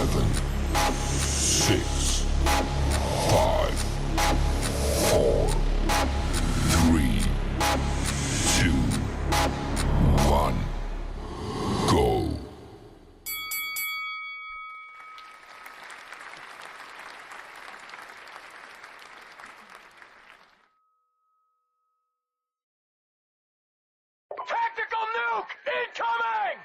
7, 6, 5, 4, 3, 2, 1, go. Tactical nuke incoming!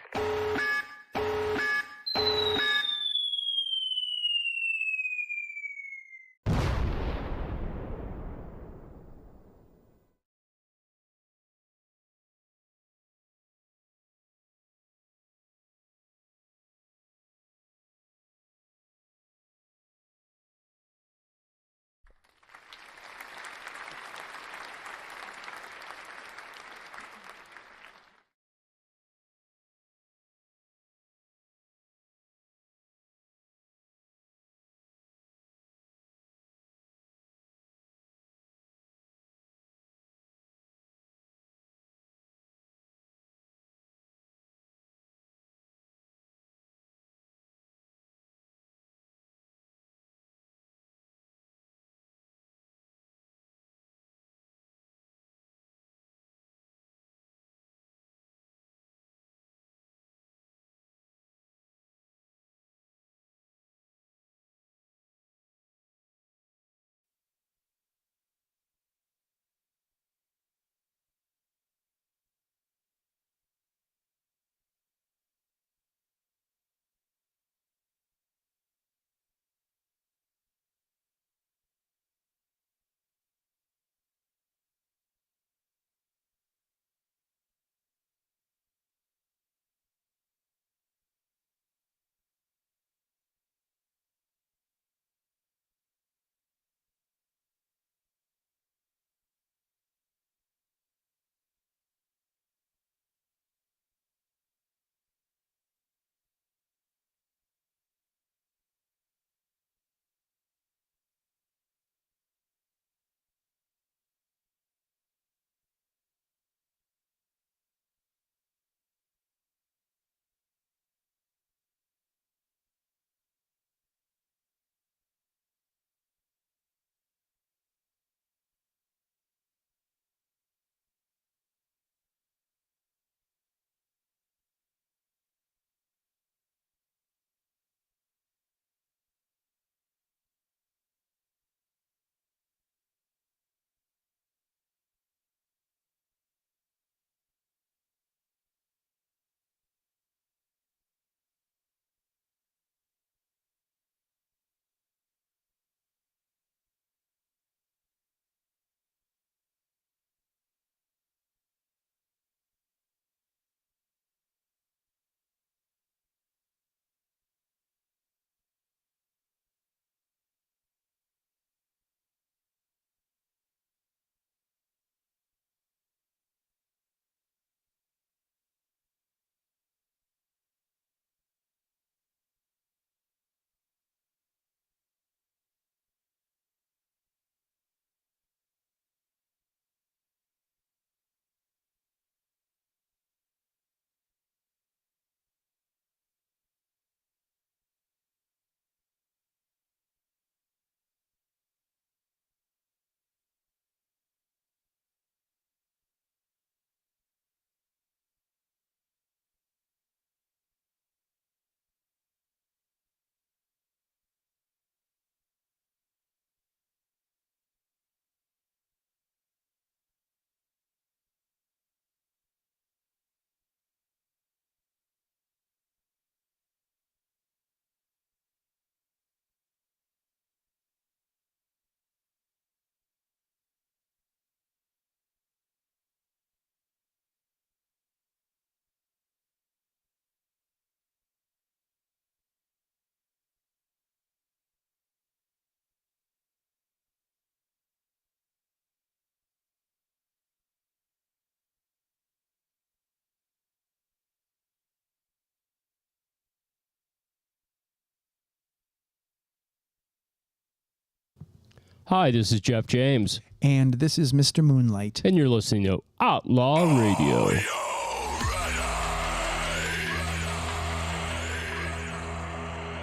Hi, this is Jeff James, And this is Mr. Moonlight. and you're listening to Outlaw Radio.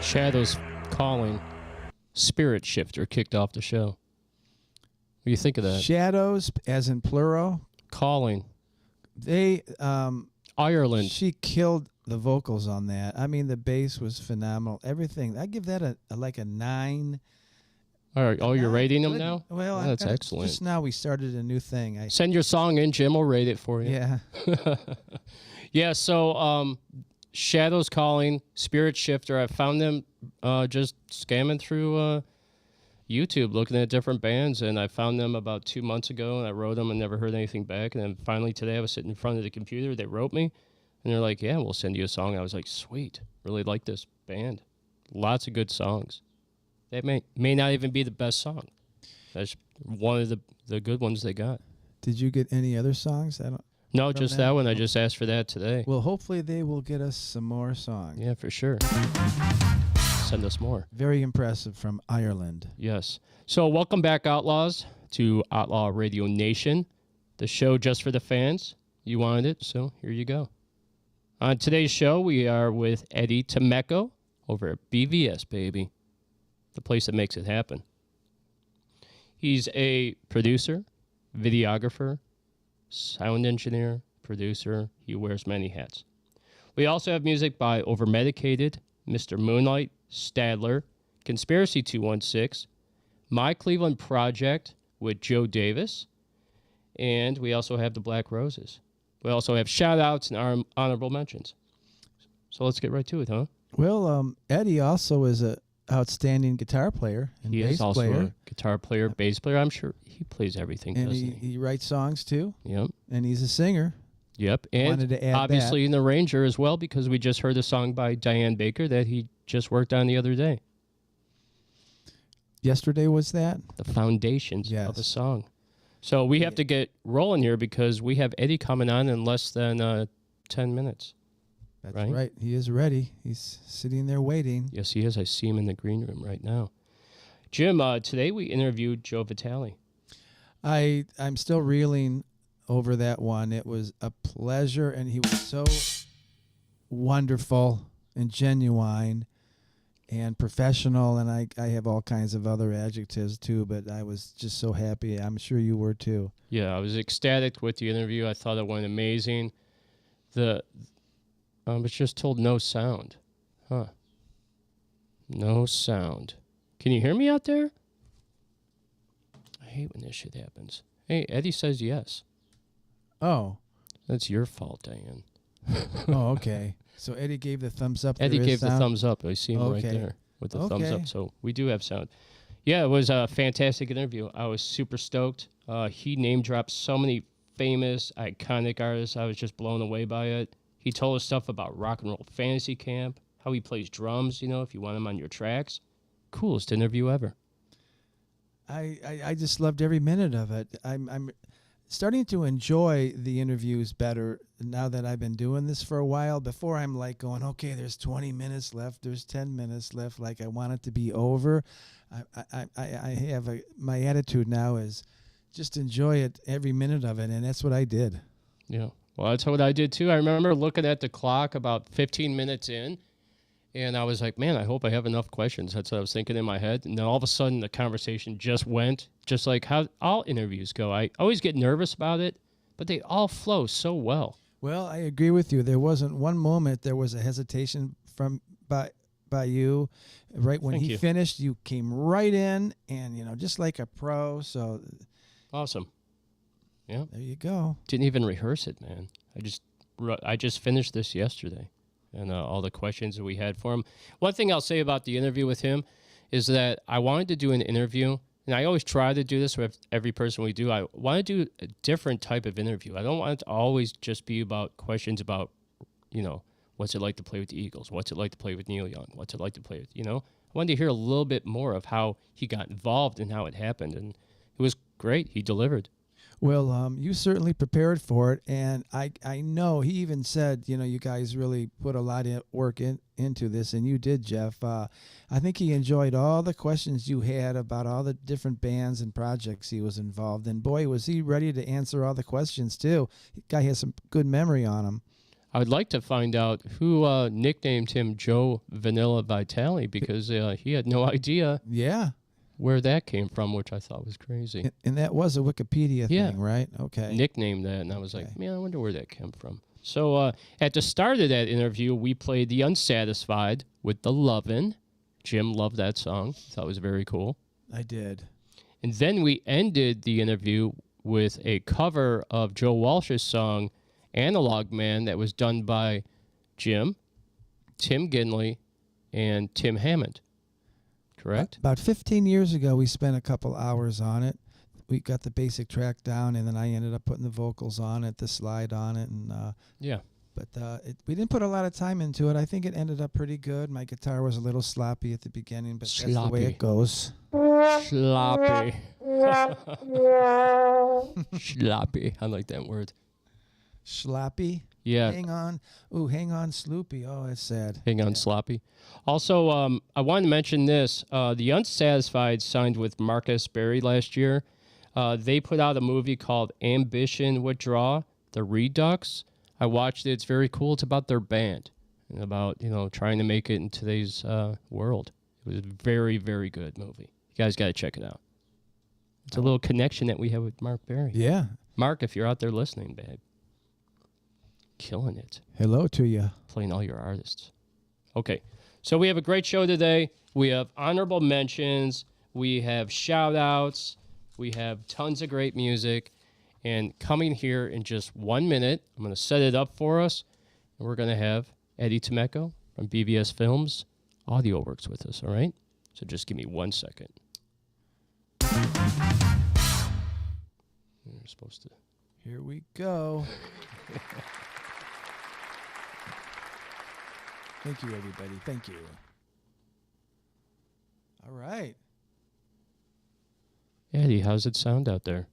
Shadows Calling, Spirit Shifter kicked off the show. What do you think of that? Shadows, as in plural. Calling. They Ireland. She killed the vocals on that. I mean, the bass was phenomenal. Everything. I give that a 9. All right. Oh, you're rating them Good. now? Well, Oh, that's excellent. Just now we started a new thing. Send your song in, Jim. We'll rate it for you. Yeah. Yeah, so Shadows Calling, Spirit Shifter, I found them just scamming through YouTube, looking at different bands, and I found them about 2 months ago, and I wrote them and never heard anything back. And then finally today I was sitting in front of the computer, they wrote me, and they're like, yeah, we'll send you a song. I was like, sweet, really like this band. Lots of good songs. That may not even be the best song. That's one of the good ones they got. Did you get any other songs? No, just that one. I just asked for that today. Well, hopefully they will get us some more songs. Yeah, for sure. Send us more. Very impressive from Ireland. Yes. So welcome back, Outlaws, to Outlaw Radio Nation, the show just for the fans. You wanted it, so here you go. On today's show, we are with Eddie Tomeko over at BVS, baby, the place that makes it happen. He's a producer, videographer, sound engineer, producer. He wears many hats. We also have music by Overmedicated, Mr. Moonlight, Stadler, Conspiracy 216, My Cleveland Project with Joe Davis, and we also have the Black Roses. We also have shout-outs and honorable mentions. So let's get right to it, huh? Well, Eddie also is a outstanding guitar player and He bass is also player. a guitar player, bass player. I'm sure he plays everything, And doesn't he? he writes songs too. Yep. And he's a singer. Yep. Wanted And to add obviously an arranger as well, because we just heard a song by Diane Baker that he just worked on the other day. Yesterday was that? The foundations of Yes. a song. So we have to get rolling here because we have Eddie coming on in less than 10 minutes. That's Right? right. He is ready. He's sitting there waiting. Yes, he is. I see him in the green room right now. Jim, today we interviewed Joe Vitale. I'm still reeling over that one. It was a pleasure, and he was so wonderful and genuine and professional, and I have all kinds of other adjectives too, but I was just so happy. I'm sure you were too. Yeah, I was ecstatic with the interview. I thought it went amazing. It's just told no sound. Huh. No sound. Can you hear me out there? I hate when this shit happens. Hey, Eddie says yes. Oh. That's your fault, Diane. Oh, okay. So Eddie gave the thumbs up. Eddie There is gave the sound? thumbs up. I see him right Okay. there with the thumbs Okay. up. So we do have sound. Yeah, it was a fantastic interview. I was super stoked. He name dropped so many famous, iconic artists. I was just blown away by it. He told us stuff about Rock and Roll Fantasy Camp, how he plays drums, if you want him on your tracks. Coolest interview ever. I just loved every minute of it. I'm starting to enjoy the interviews better now that I've been doing this for a while. Before I'm like going, okay, there's 20 minutes left, there's 10 minutes left, like I want it to be over. I have my attitude now is just enjoy it, every minute of it, and that's what I did. Yeah. Well, that's what I did too. I remember looking at the clock about 15 minutes in, and I was like, man, I hope I have enough questions. That's what I was thinking in my head. And then all of a sudden, the conversation just went, just like how all interviews go. I always get nervous about it, but they all flow so well. Well, I agree with you. There wasn't one moment there was a hesitation by you. Right when Thank he you. finished, you came right in, and just like a pro. So Awesome. Yeah. there you go. Didn't even rehearse it, man. I just finished this yesterday, and all the questions that we had for him. One thing I'll say about the interview with him is that I wanted to do an interview, and I always try to do this with every person we do. I want to do a different type of interview. I don't want it to always just be about questions about, what's it like to play with the Eagles? What's it like to play with Neil Young? What's it like to play with, I wanted to hear a little bit more of how he got involved and how it happened, and it was great. He delivered. Well, you certainly prepared for it, and I know he even said, you guys really put a lot of work into this, and you did, Jeff. I think he enjoyed all the questions you had about all the different bands and projects he was involved in. Boy, was he ready to answer all the questions, too. The guy has some good memory on him. I would like to find out who nicknamed him Joe Vanilla Vitale because he had no idea Yeah. where that came from, which I thought was crazy. And that was a Wikipedia Yeah. thing, right? Okay. Nicknamed that, and I was Okay. like, man, I wonder where that came from. So at the start of that interview, we played The Unsatisfied with The Lovin'. Jim loved that song. Thought it was very cool. I did. And then we ended the interview with a cover of Joe Walsh's song, Analog Man, that was done by Jim, Tim Ginley, and Tim Hammond. Correct? About 15 years ago, we spent a couple hours on it. We got the basic track down, and then I ended up putting the vocals on it, the slide on it, and Yeah. but we didn't put a lot of time into it. I think it ended up pretty good. My guitar was a little sloppy at the beginning, but that's the way Sloppy. it goes. Sloppy. Sloppy. I like that word. Sloppy. Yeah. Hang on. Ooh, hang on, Sloopy. Oh, it's sad. Hang on, Sloppy. Also, I wanted to mention this. The Unsatisfied signed with Marcus Berry last year. They put out a movie called Ambition Withdraw, The Redux. I watched it. It's very cool. It's about their band and about, trying to make it in today's world. It was a very, very good movie. You guys got to check it out. It's a little connection that we have with Mark Berry. Yeah. Mark, if you're out there listening, babe, killing it. Hello to you. Playing all your artists. Okay, so we have a great show today. We have honorable mentions. We have shout outs. We have tons of great music. And coming here in just 1 minute, I'm going to set it up for us. And we're going to have Eddie Tomeko from BVS Films Audio Works with us, all right? So just give me 1 second. You're supposed to. Here we go. Thank you, everybody. Thank you. All right. Eddie, how's it sound out there?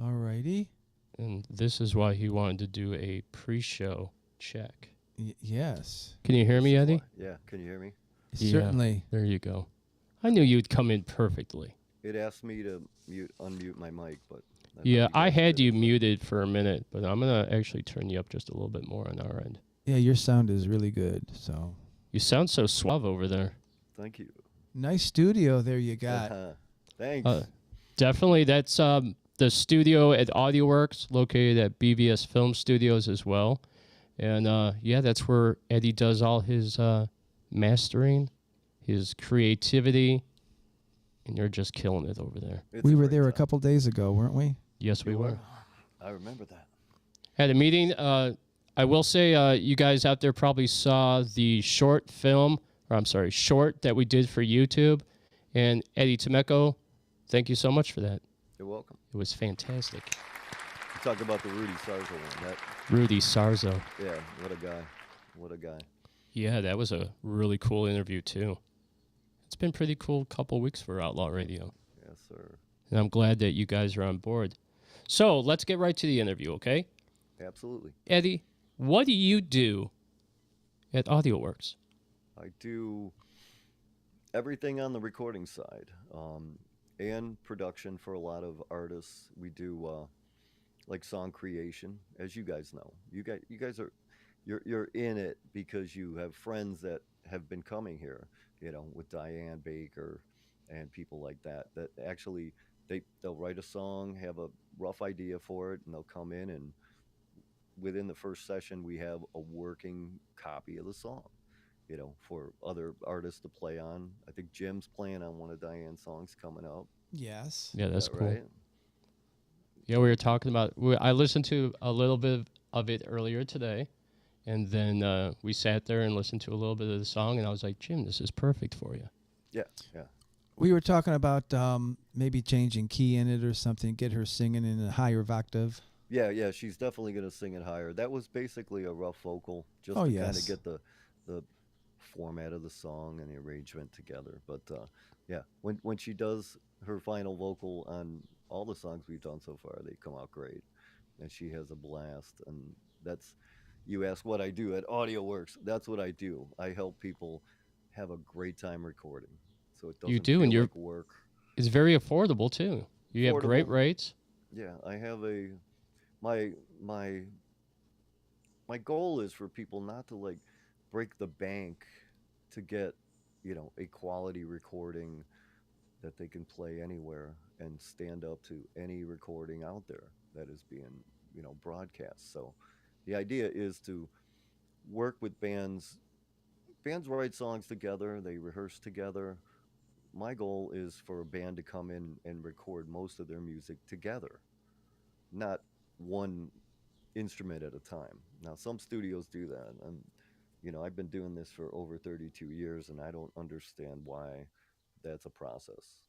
All righty. And this is why he wanted to do a pre-show check. Yes. Can you hear me, Eddie? Yeah, can you hear me? Yeah. Certainly. There you go. I knew you'd come in perfectly. It asked me to unmute my mic, but Yeah, I had did you it. muted for a minute, but I'm going to actually turn you up just a little bit more on our end. Yeah, your sound is really good. So You sound so suave over there. Thank you. nice studio there you got. Thanks. Definitely, that's the studio at AudioWorks, located at BVS Film Studios as well. And yeah, that's where Eddie does all his mastering, his creativity, and you're just killing it over there. It's We were great there a time. couple days ago, weren't we? Yes, we You were. I remember that. At a meeting, I will say you guys out there probably saw the short that we did for YouTube. And Eddie Tomeko, thank you so much for that. You're welcome. It was fantastic. You talk about the Rudy Sarzo one. That, Rudy Sarzo. yeah, what a guy. What a guy. Yeah, that was a really cool interview, too. It's been pretty cool couple weeks for Outlaw Radio. Yes, sir. And I'm glad that you guys are on board. So let's get right to the interview, okay? Absolutely. Eddie, what do you do at AudioWorks? I do everything on the recording side and production for a lot of artists. We do like song creation, as you guys know. You guys are you're in it because you have friends that have been coming here, with Diane Baker and people like that actually they'll write a song, have a rough idea for it, and they'll come in, and within the first session we have a working copy of the song, for other artists to play on. I think Jim's playing on one of Diane's songs coming up. Yes. Yeah, that's Is that cool. right? Yeah, we were talking about. I listened to a little bit of it earlier today, and then we sat there and listened to a little bit of the song, and I was like, Jim, this is perfect for you. Yeah. We were talking about maybe changing key in it or something, get her singing in a higher octave. Yeah, she's definitely going to sing it higher. That was basically a rough vocal, just Oh, to kind yes. of get the format of the song and the arrangement together. But yeah, when she does her final vocal on all the songs we've done so far, they come out great, and she has a blast. And that's, you ask what I do at AudioWorks. That's what I do. I help people have a great time recording, so it doesn't do, feel and you're- like work. It's very affordable too. You have great Affordable. rates. Yeah, I have a my my my goal is for people not to like break the bank to get, a quality recording that they can play anywhere and stand up to any recording out there that is being, broadcast. So the idea is to work with bands. Bands write songs together, they rehearse together. My goal is for a band to come in and record most of their music together, not one instrument at a time. Now, some studios do that. And, I've been doing this for over 32 years and I don't understand why that's a process.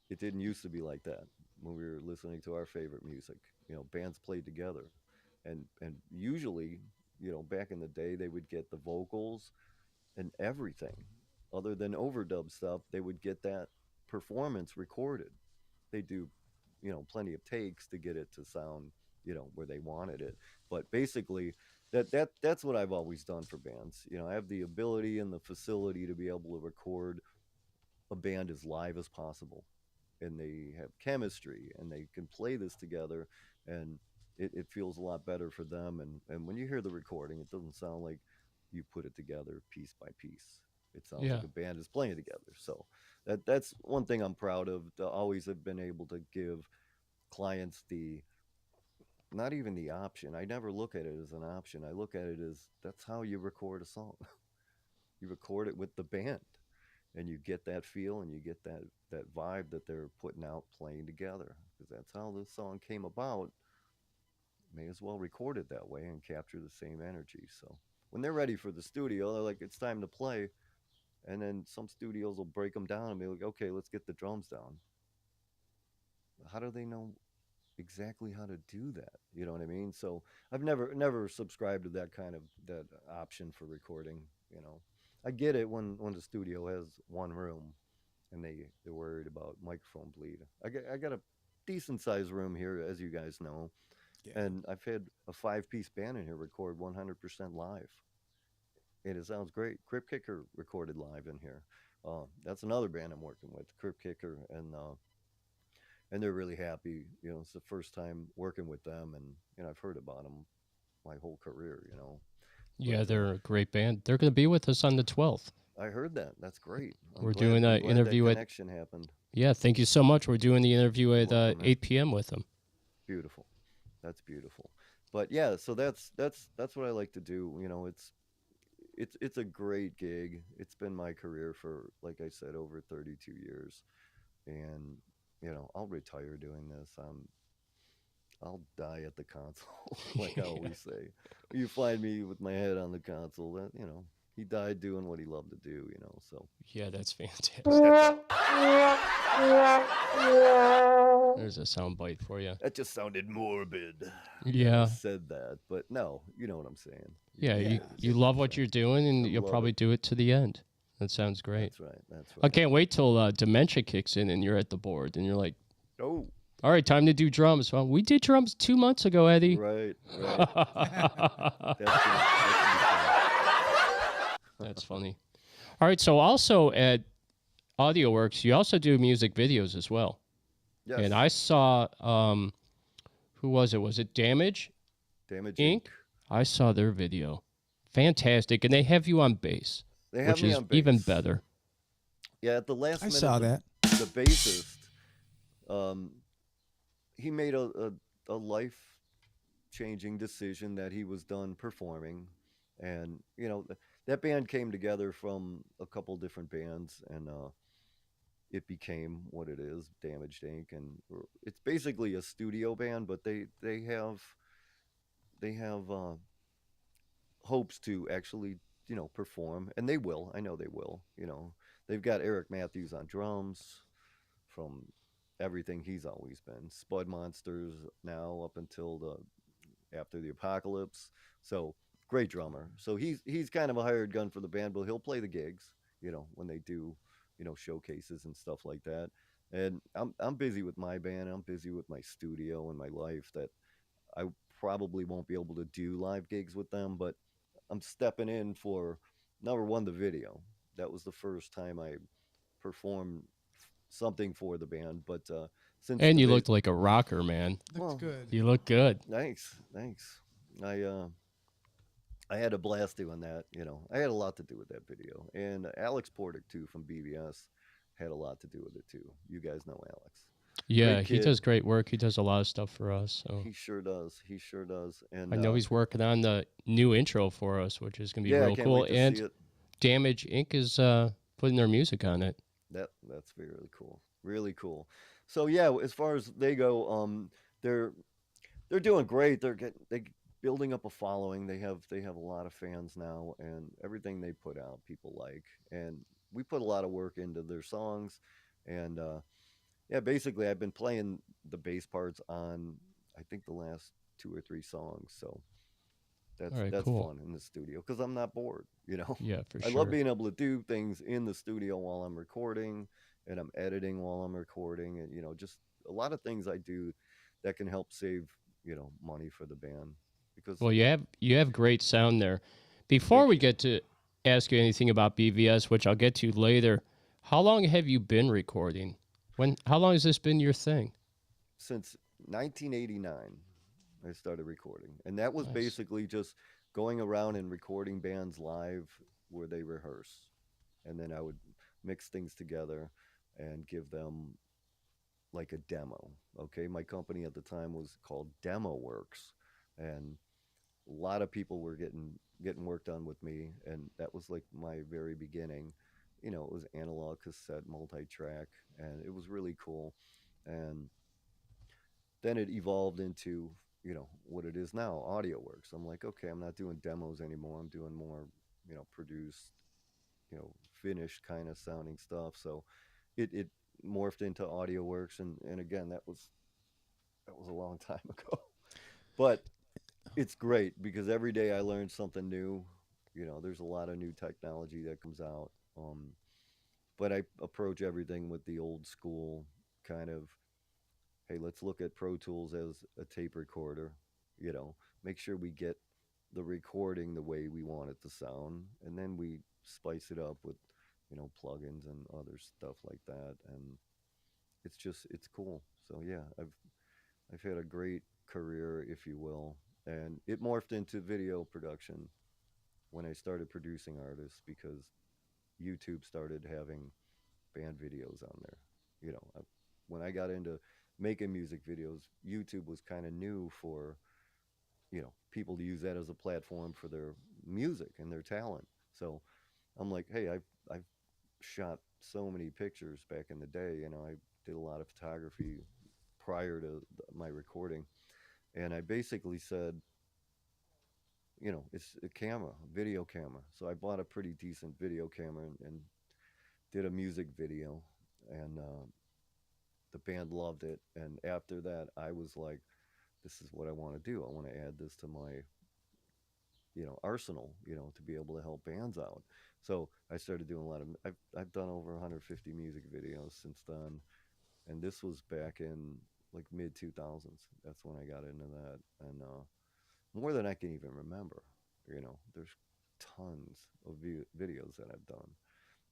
It didn't used to be like that when we were listening to our favorite music. Bands played together. And usually, back in the day, they would get the vocals and everything other than overdub stuff. They would get that performance recorded. They do, plenty of takes to get it to sound, where they wanted it. But basically, that's what I've always done for bands. I have the ability and the facility to be able to record a band as live as possible, and they have chemistry and they can play this together, and it feels a lot better for them. And when you hear the recording, it doesn't sound like you put it together piece by piece. It sounds Yeah. like a band is playing together. So that's one thing I'm proud of, to always have been able to give clients the, not even the option. I never look at it as an option. I look at it as that's how you record a song. You record it with the band, and you get that feel and you get that vibe that they're putting out playing together, because that's how this song came about. May as well record it that way and capture the same energy. So when they're ready for the studio, they're like, it's time to play. And then some studios will break them down and be like, okay, let's get the drums down. How do they know exactly how to do that? You know what I mean? So I've never subscribed to that kind of that option for recording. I get it when the studio has one room and they're worried about microphone bleed. I got a decent sized room here, as you guys know, Yeah. and I've had a 5-piece band in here record 100% live, and it sounds great. Crypt Kicker recorded live in here. That's another band I'm working with, Crypt Kicker, and they're really happy. It's the first time working with them, and I've heard about them my whole career. Yeah, But they're a great band. They're going to be with us on the 12th. I heard that. That's great. I'm We're glad. doing I'm an glad that interview at, connection happened. yeah, thank you so much. We're doing the interview at Welcome, man. 8 p.m. with them. Beautiful. That's beautiful. But yeah, so that's what I like to do. It's a great gig. It's been my career for, like I said, over 32 years, and I'll retire doing this. I'll die at the console, like I Yeah. always say. You find me with my head on the console. That he died doing what he loved to do. So Yeah, that's fantastic. that's There's a sound bite for you. that just sounded morbid that I Yeah. said that, but no, you know what I'm saying. Yeah, You you, get you what love I'm what saying. you're doing, and I you'll love probably it. do it to the end. That sounds great. That's right. That's I right. can't wait till dementia kicks in and you're at the board and you're like, Oh, all right, time to do drums. Well, we did drums 2 months ago, Eddie. right, right. That's gonna be That's funny. All right, so also at AudioWorks, you also do music videos as well. yes. And I saw, who was it? Was it Damage Damage Inc? Inc. I saw their video. Fantastic. And they have you on bass, They have which me is on bass. even better. Yeah, at the last I minute, saw that. the bassist, um, he made a life changing decision that he was done performing, and that band came together from a couple different bands, and it became what it is, Damaged Inc. And it's basically a studio band, but they have hopes to actually perform, and they will. I know they will. They've got Eric Matthews on drums from everything he's always been. Spud Monsters now up until the after the apocalypse. So great drummer. So he's kind of a hired gun for the band, but he'll play the gigs, when they do, showcases and stuff like that. And I'm busy with my band. I'm busy with my studio and my life, that I probably won't be able to do live gigs with them, but I'm stepping in for number one, the video. That was the first time I performed something for the band, but since And the you base. looked like a rocker, man. Looks Well, good. You look good. thanks. I had a blast doing that. I had a lot to do with that video, and Alex Portick too from BVS had a lot to do with it too. You guys know Alex, Yeah, great he kid. does great work. He does a lot of stuff for us. So He sure does. He sure does. I And know he's working on the new intro for us, which is going to be yeah, I real can't cool. wait to see And it. Damage Inc. is putting their music on it. That's really cool. Really cool. So yeah, as far as they go, they're they're doing great. They building up a following. They have a lot of fans now, and everything they put out, people like. And we put a lot of work into their songs, and yeah, basically, I've been playing the bass parts on I think the last two or three songs. So All right, that's cool. fun in the studio because I'm not bored. Yeah, for I love sure. being able to do things in the studio while I'm recording, and I'm editing while I'm recording, and just a lot of things I do that can help save money for the band because Well, you have great sound there. Before thank we you. get to ask you anything about BVS, which I'll get to later, how long have you been recording? How long has this been your thing? Since 1989, I started recording, and that was Nice. basically just going around and recording bands live where they rehearse, and then I would mix things together and give them like a demo. Okay, my company at the time was called Demo Works, and a lot of people were getting work done with me, and that was like my very beginning. It was analog cassette multi-track, and it was really cool. And then it evolved into what it is now, audio works. I'm like, okay, I'm not doing demos anymore. I'm doing more produced, you know finished kind of sounding stuff. So it morphed into audio works, and again, that was a long time ago. But it's great because every day I learn something new. There's a lot of new technology that comes out. But I approach everything with the old school kind of, hey, let's look at Pro Tools as a tape recorder. You know, make sure we get the recording the way we want it to sound, and then we spice it up with plugins and other stuff like that. And it's cool. So yeah, I've had a great career, if you will, and it morphed into video production when I started producing artists because YouTube started having band videos on there. When I got into making music videos, YouTube was kind of new for people to use that as a platform for their music and their talent. So I'm like, hey, I've shot so many pictures back in the day. I did a lot of photography prior to my recording, and I basically said, it's a camera, video camera. So I bought a pretty decent video camera and did a music video, and the band loved it. And after that, I was like, this is what I want to do. I want to add this to my arsenal, to be able to help bands out. So I started doing a lot of. I've done over 150 music videos since then, and this was back in like mid 2000s. That's when I got into that, and more than I can even remember. There's tons of videos that I've done,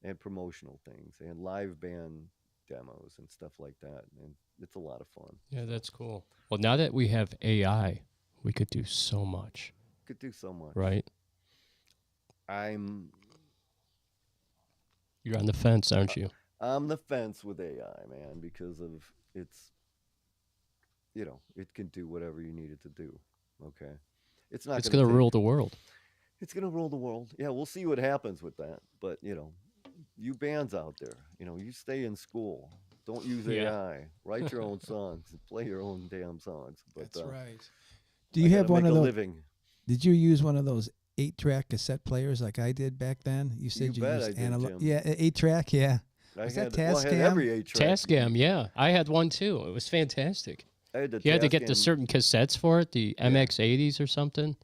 and promotional things, and live band demos and stuff like that, and it's a lot of fun. Yeah, So that's cool. Well, now that we have AI, we could do so much, could do so much. right? I'm You're on the fence, uh, aren't you? I'm the fence with AI, man, because of it's it can do whatever you need it to do. Okay, it's not It's going going to to take. rule the world. It's going to rule the world. Yeah, we'll see what happens with that. But you bands out there, you stay in school. Don't use Yeah. AI. Write your own songs. Play your own damn songs. But That's right. Do I you got have to one make of a those? living. Did you use one of those 8-track cassette players like I did back then? You You said you bet I used did, analog. Jim. Yeah, 8-track. Yeah. Was that I had Tascam? every 8 track. Tascam, yeah. I had one too. It was fantastic. I had the You had to get the Tascam. certain cassettes for it, the Yeah. MX80s or something,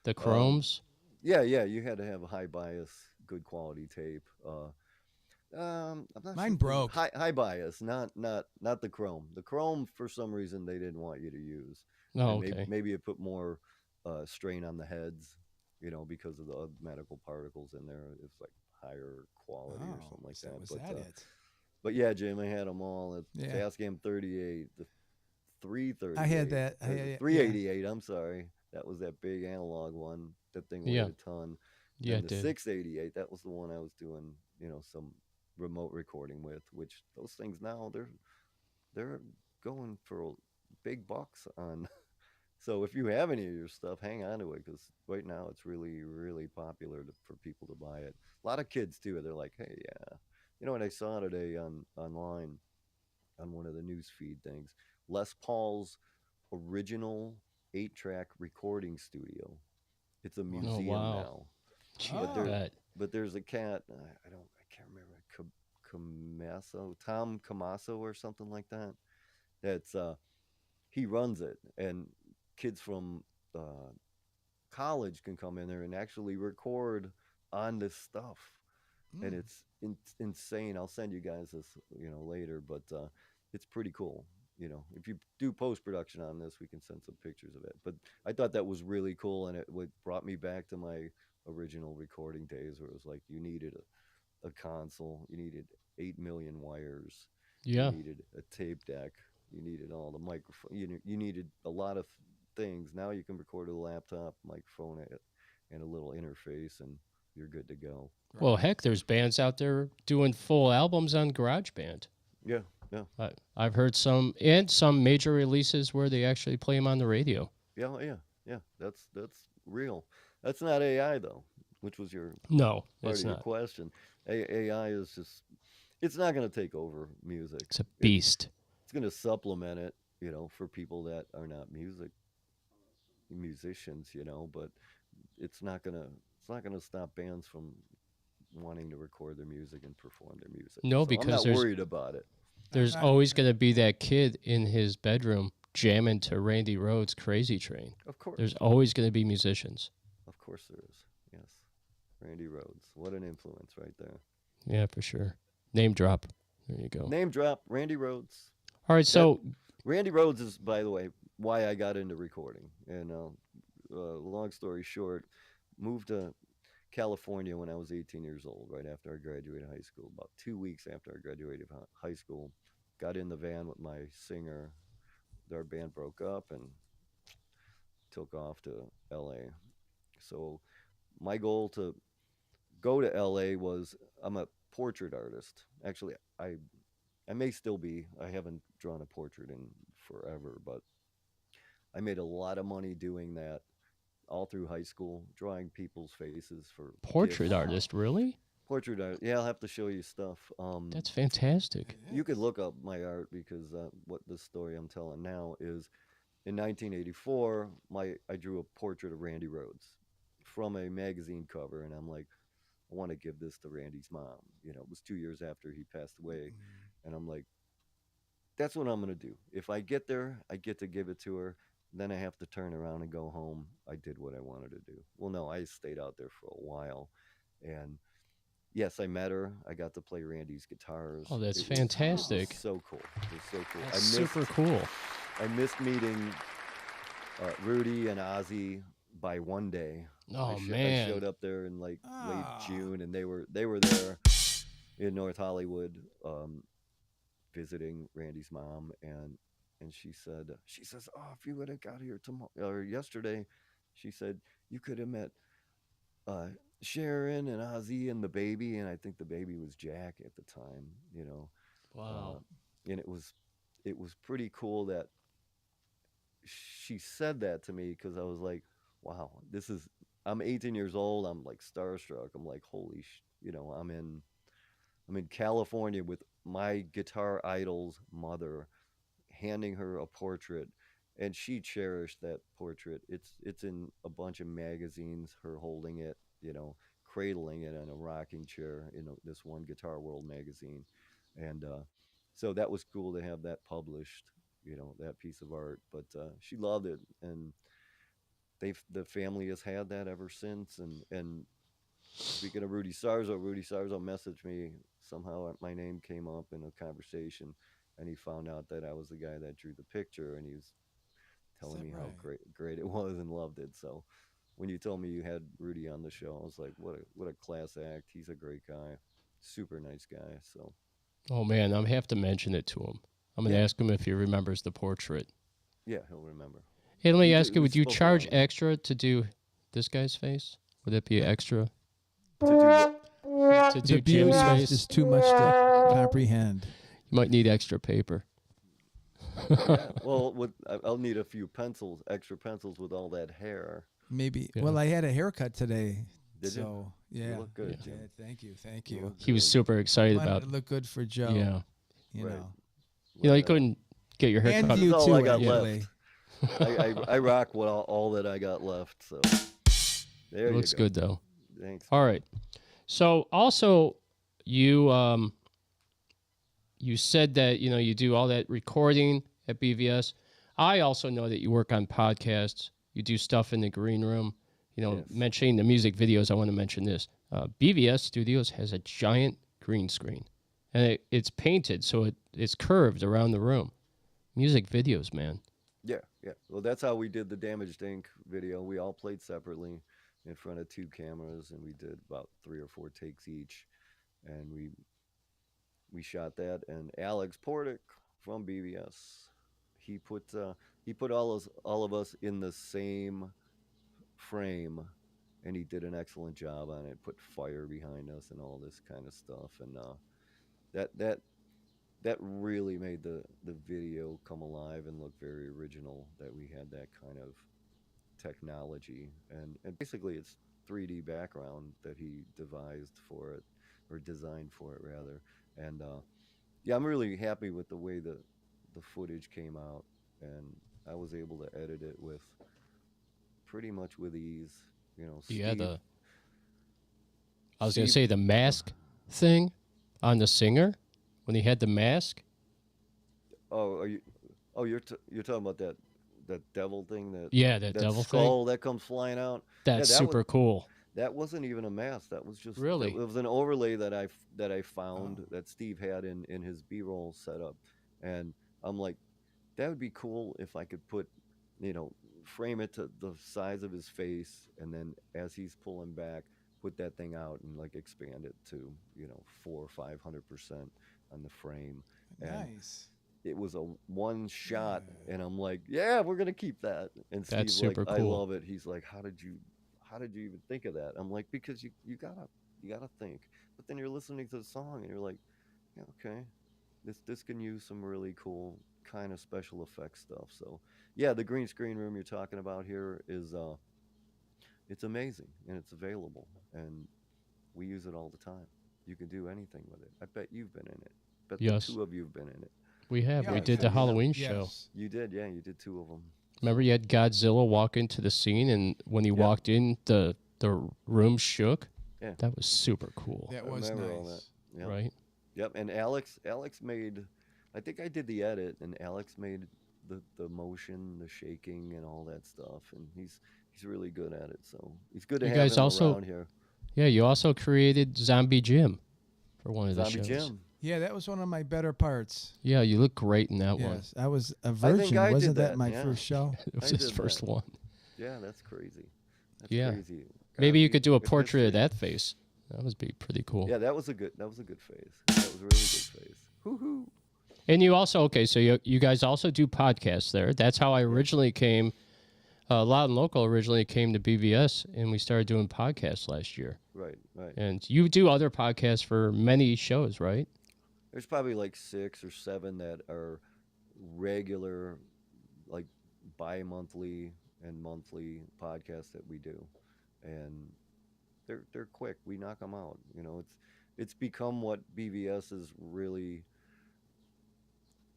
the Um, Chromes. yeah. You had to have a high bias, good quality tape. I'm not sure Mine if it was broke. high bias, not the chrome. The chrome, for some reason, they didn't want you to use, Oh, and okay. maybe it put more strain on the heads, because of the medical particles in there. It's like higher quality or Oh, something like was that. was But that it? But yeah, Jim, I had them all. The Yeah. Tascam 38, the I had 338, that. I or had the it, yeah. 388. I'm sorry, that was that big analog one. That thing weighed Yeah. a ton. Yeah, Then it the did. 688, that was the one I was doing, some remote recording with. Which those things now they're going for big bucks on. So if you have any of your stuff, hang on to it because right now it's really, really popular for people to buy it. A lot of kids too. They're like, hey, yeah, what I saw today on online on one of the news feed things. Les Paul's original 8-track recording studio. It's a Oh museum wow. now. Gee, But I Oh. bet. there's a cat. I can't remember. Camasso, Tom Camasso, or something like that. That's he runs it, and kids from uh, college can come in there and actually record on this stuff, and Mm. it's insane. I'll send you guys this, later, but it's pretty cool. If you do post production on this, we can send some pictures of it. But I thought that was really cool, and it brought me back to my original recording days, where it was like you needed a console, you needed 8 million wires, you Yeah. needed a tape deck, you needed all the microphone, you needed a lot of things. Now you can record with a laptop, microphone, and a little interface, and you're good to go. Well, Right. heck, there's bands out there doing full albums on GarageBand. Yeah, yeah, I've heard some major releases where they actually play them on the radio. yeah, yeah, yeah. That's real. That's not AI though, which was your No, part it's of your not. question. AI is just, it's not going to take over music. It's a It's beast. it's going to supplement it, for people that are not musicians, but it's not gonna stop bands from wanting to record their music and perform their music. No, So I'm because not worried about it. there's I, always going to be that kid in his bedroom jamming to Randy Rhoads' Crazy Train. Of course, There's always going to be musicians. of course there is. Yes, Randy Rhodes, what an influence right there. Yeah, for sure. Name drop. There you go. Name drop, Randy Rhodes. All right, That so Randy Rhodes is, by the way, why I got into recording. And long story short, moved to California when I was 18 years old, right after I graduated high school. About 2 weeks after I graduated high school, got in the van with my singer. Our band broke up and took off to LA. So my goal to go to LA was, I'm a portrait artist. Actually, I may still be. I haven't drawn a portrait in forever, but I made a lot of money doing that all through high school, drawing people's faces for portrait gifts. Wow. artist, really? Portrait art. Yeah, I'll have to show you stuff. That's fantastic. It You could is. look up my art because what the story I'm telling now is, in 1984, I drew a portrait of Randy Rhodes from a magazine cover, and I'm like, I want to give this to Randy's mom. It was 2 years after he passed away, Mm. and I'm like, that's what I'm gonna do. If I get there, I get to give it to her. Then I have to turn around and go home. I did what I wanted to do. Well, no, I stayed out there for a while, and yes, I met her. I got to play Randy's guitars. Oh, that's It was fantastic. so cool. It was so cool. That's super cool. I missed meeting Rudy and Ozzy by one day. Oh, I man. showed up there in like late Ah. June, and they were there in North Hollywood, visiting Randy's mom, and she says, oh, if you would have got here tomorrow or yesterday, she said you could have met uh, Sharon and Ozzy and the baby, and I think the baby was Jack at the time, Wow. and it was pretty cool that she said that to me, because I was like, wow, I'm 18 years old. I'm like starstruck. I'm like, holy, I'm in California with my guitar idol's mother, handing her a portrait, and she cherished that portrait. It's in a bunch of magazines. Her holding it, cradling it in a rocking chair in this one Guitar World magazine, and so that was cool to have that published. That piece of art, but she loved it, and the family has had that ever since. And speaking of Rudy Sarzo messaged me somehow. My name came up in a conversation, and he found out that I was the guy that drew the picture, and he was Is telling that me how right? great it was and loved it. So when you told me you had Rudy on the show, I was like, what a class act. He's a great guy, super nice guy. So Oh man, I'm have to mention it to him. I'm gonna Yeah. ask him if he remembers the portrait. Yeah, he'll remember. Hey, let me We ask did- you: we would you spoke charge about it. extra to do this guy's face? Would it be extra To do what? to The do beauty Jim's is face? just too much to comprehend. You might need extra paper. Yeah. Well, I'll need a few pencils, extra pencils with all that hair. Maybe. Yeah. Well, I had a haircut today. Did you? so, yeah. You look good, Yeah. Jim. Yeah, thank you. Thank You you. look He was good. super excited Wanted about. to look good for Joe. Yeah, You Right. know. you know, you Right. couldn't get your hair And cut. you That's all too, I got actually. left. I rock what all that I got left. So there It you looks go. good though. Thanks. All right. So also, you you said that you do all that recording at BVS. I also know that you work on podcasts. You do stuff in the green room. Yes. Mentioning the music videos, I want to mention this. BVS Studios has a giant green screen, and it's painted so it's curved around the room. Music videos, man. Yeah, yeah. Well, that's how we did the Damaged Ink video. We all played separately in front of two cameras, and we did about 3 or 4 takes each, and we shot that. And Alex Portick from BVS, he put all of us in the same frame, and he did an excellent job on it. Put fire behind us and all this kind of stuff, and that that that really made the video come alive and look very original. That we had that kind of technology, and basically it's 3D background that he devised for it, or designed for it rather. And yeah, I'm really happy with the way the footage came out, and I was able to edit it with pretty much with ease. Yeah, Steve. I was gonna Steve, say the mask thing on the singer when he had the mask. oh, are you? Oh, you're talking about that devil thing, Yeah, that that devil thing. skull that comes flying out. That's that was super cool. that wasn't even a mask. That was just Really? It was an overlay that I found that Steve had in his B-roll setup, and I'm like, that would be cool if I could put, you know, frame it to the size of his face, and then as he's pulling back, put that thing out and like expand it to 400 or 500% on the frame. And Nice. it was a one shot, and I'm like, yeah, we're gonna keep that. And That's Steve's like, super I cool. love it. He's like, how did you even think of that? I'm like, because you gotta think. But then you're listening to the song and you're like, yeah, okay, this can use some really cool kind of special effects stuff. So yeah, the green screen room you're talking about here is it's amazing, and it's available, and we use it all the time. You can do anything with it. I bet you've been in it. Bet Yes. the two of you've been in it. We have. We Yes, did the yeah. Halloween show. Yes. You did, yeah. You did 2 of them. Remember, you had Godzilla walk into the scene, and when he walked in, the room shook. Yeah. That was super cool. That I was remember all nice. that. Yep. Right? Yep. And Alex made. I think I did the edit, and Alex made the motion, the shaking, and all that stuff. And he's really good at it. So he's good to You have guys him also- around here. Yeah. You also created Zombie Jim for one of the Zombie shows. Jim. Yeah, that was one of my better parts. Yeah, you look great in that one. Yes, I was a think virgin. I did Wasn't that that, my yeah. first show? It was I his did first that. one. Yeah, that's crazy. That's Yeah. crazy. Maybe God, you could do a it's portrait of history. that face. That would be pretty cool. Yeah, that was a good phase. That was a really good phase. Hoo-hoo. And you also, okay, so you guys also do podcasts there. That's how I originally came. Loud and Local originally came to BVS, and we started doing podcasts last year. Right. And you do other podcasts for many shows, right? There's probably like 6 or 7 that are regular, like bi-monthly and monthly podcasts that we do, and they're quick. We knock them out. It's become what BVS is really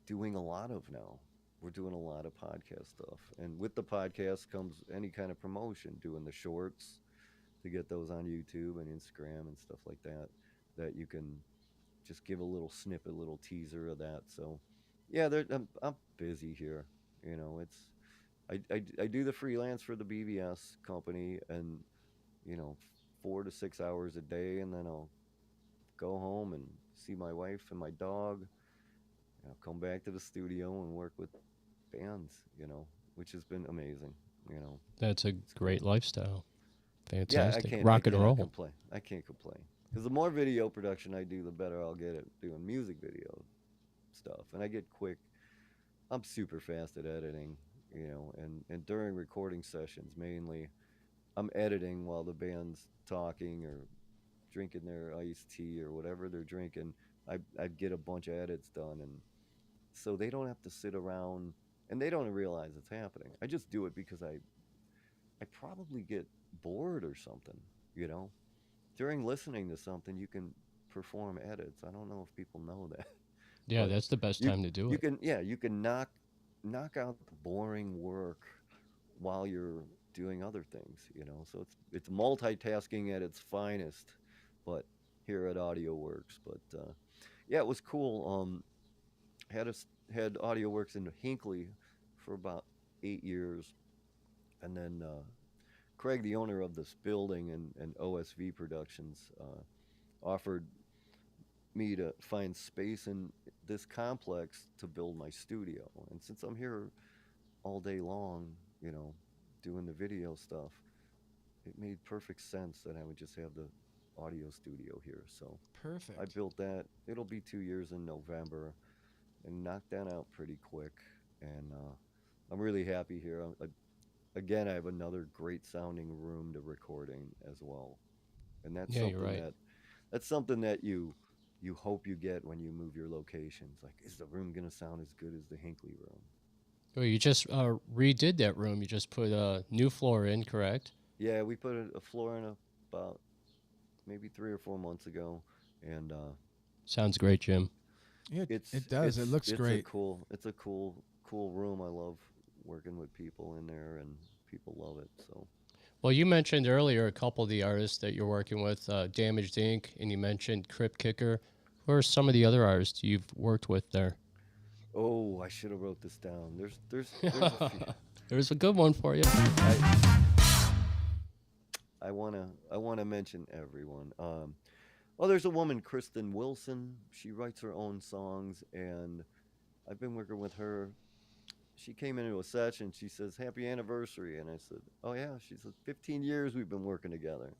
doing a lot of now. We're doing a lot of podcast stuff, and with the podcast comes any kind of promotion. Doing the shorts to get those on YouTube and Instagram and stuff like that. That you can just give a little snippet, little teaser of that. So, yeah, I'm busy here. It's I do the freelance for the BVS company, and 4 to 6 hours a day, and then I'll go home and see my wife and my dog. And I'll come back to the studio and work with bands, which has been amazing. That's a great lifestyle. Yeah, I Fantastic. can't Rock and cannot roll. complain. I can't complain. Because the more video production I do, the better I'll get at doing music video stuff. And I get quick. I'm super fast at editing, and during recording sessions mainly, I'm editing while the band's talking or drinking their iced tea or whatever they're drinking. I get a bunch of edits done, and so they don't have to sit around and they don't realize it's happening. I just do it because I probably get bored or something, you know. During listening to something, you can perform edits. I don't know if people know that, Yeah, but that's the best you time to do you it. can yeah you can knock out the boring work while you're doing other things, So it's multitasking at its finest, but here at Audio Works. But yeah, it was cool. Had Audio Works in Hinckley for about 8 years, and then Craig, the owner of this building and OSV Productions, offered me to find space in this complex to build my studio. And since I'm here all day long, you know, doing the video stuff, it made perfect sense that I would just have the audio studio here. So I Perfect. built that. It'll be 2 years in November, and knocked that out pretty quick. And I'm really happy here. Again, I have another great sounding room to recording as well, and Yeah, you're right. that's something that you hope you get when you move your locations. Like, is the room gonna sound as good as the Hinckley room? Well, you just redid that room. You just put a new floor in, correct? Yeah, we put a floor in about maybe 3 or 4 months ago, and Sounds great, Jim. It does. It looks great. it's a cool room. I love working with people in there, and people love it. So Well, you mentioned earlier a couple of the artists that you're working with, Damaged Inc., and you mentioned Crypt Kicker. Who are some of the other artists you've worked with there? oh, I should have wrote this down. There's a few. There's a good one for you. I I wanna mention everyone. Oh, there's a woman, Kristen Wilson. She writes her own songs, and I've been working with her. She came into a session. She says, "Happy anniversary," and I said, "Oh yeah." She said, "15 years we've been working together."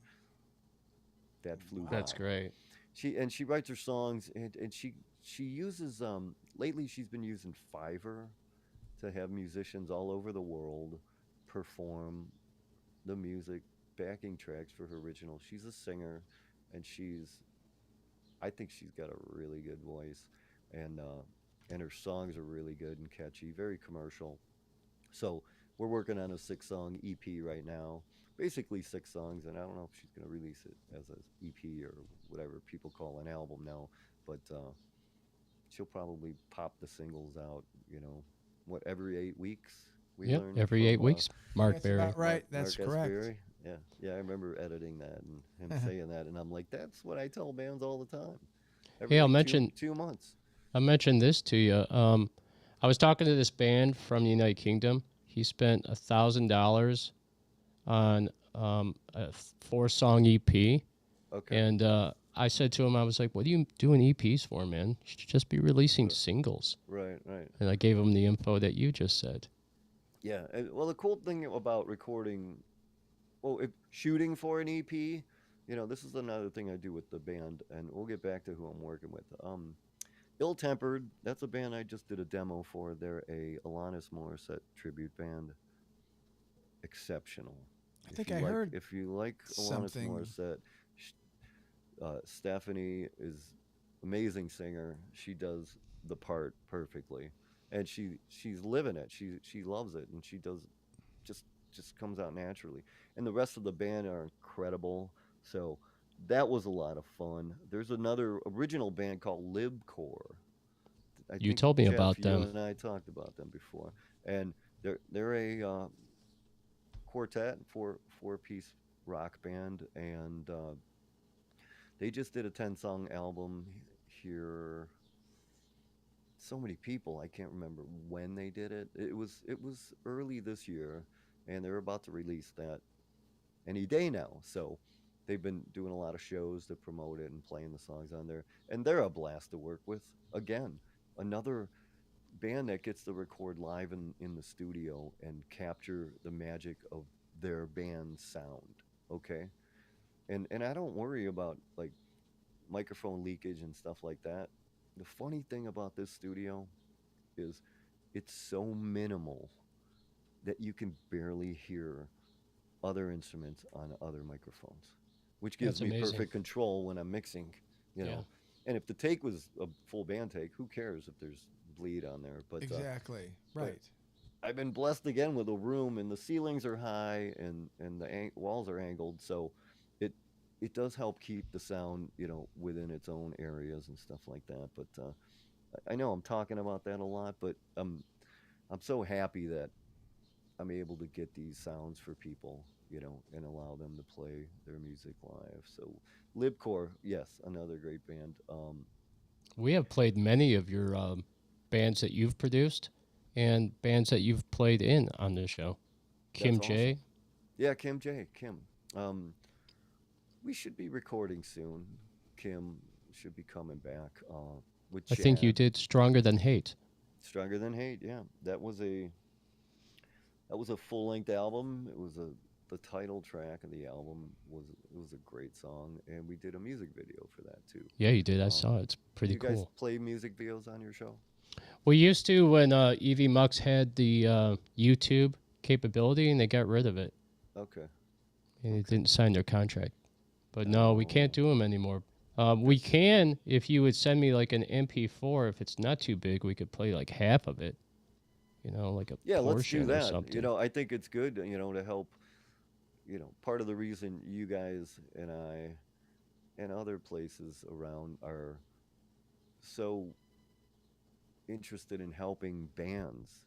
That flew That's by. great. She writes her songs, and she uses lately she's been using Fiverr to have musicians all over the world perform the music backing tracks for her original. She's a singer, and I think she's got a really good voice, and her songs are really good and catchy, very commercial. So we're working on a 6-song EP right now, basically 6 songs, and I don't know if she's gonna release it as an EP or whatever people call an album now, but she'll probably pop the singles out. What, every 8 weeks? We Yep, learned every eight from weeks. Mark That's Berry. about right. That's Mark correct. Asbury. Yeah, yeah, I remember editing that and him saying that, and I'm like, that's what I tell bands all the time. Hey, I'll Every two mention 2 months. I mentioned this to you. I was talking to this band from the United Kingdom. He spent $1,000 on a 4-song EP, Okay. and I said to him, I was like, "What are you doing EPs for, man? You should just be releasing R- singles." Right, right. And I gave him the info that you just said. Yeah. Well, the cool thing about recording, well, shooting for an EP, this is another thing I do with the band, and we'll get back to who I'm working with. Ill Tempered, that's a band I just did a demo for. They're a Alanis Morissette tribute band. Exceptional. I think I heard If you like Alanis something. Morissette, sh- Stephanie is amazing singer. She does the part perfectly, and she's living it. She loves it, and she does just just comes out naturally. And the rest of the band are incredible. So that was a lot of fun. There's another original band called Libcore. I You think, told me Jeff, about you them. and I talked about them before, and they're a quartet, four-piece rock band, and they just did a 10-song album here. So many people, I can't remember when they did it. It was early this year, and they're about to release that any day now. So they've been doing a lot of shows to promote it and playing the songs on there, and they're a blast to work with. Again, another band that gets to record live in the studio and capture the magic of their band's sound. Okay, and I don't worry about like microphone leakage and stuff like that. The funny thing about this studio is it's so minimal that you can barely hear other instruments on other microphones, which gives That's me amazing. perfect control when I'm mixing, you Yeah. know. And if the take was a full band take, who cares if there's bleed on there? Exactly. Right. I've been blessed again with a room, and the ceilings are high, and the walls are angled, so it it does help keep the sound, within its own areas and stuff like that. But I know I'm talking about that a lot, but I'm so happy that I'm able to get these sounds for people, and allow them to play their music live. So Libcore, yes, another great band. We have played many of your bands that you've produced and bands that you've played in on this show. That's Kim awesome. J. Yeah, Kim. Um, we should be recording soon. Kim should be coming back with I think you Chad. did Stronger Than Hate. Stronger Than Hate. Yeah, that was a full length album. It was the title track of the album was a great song, and we did a music video for that too. Yeah, you did. I Um, saw it. It's pretty you guys cool. play music videos on your show? We used to when Evie Mux had the YouTube capability, and they got rid of it, Okay. and they Okay. didn't sign their contract. But no, we can't Oh, do them anymore. We can if you would send me like an MP4. If it's not too big, we could play like half of it. Like a yeah. Let's do portion or that. something. I think it's good. To help. Part of the reason you guys and I and other places around are so interested in helping bands,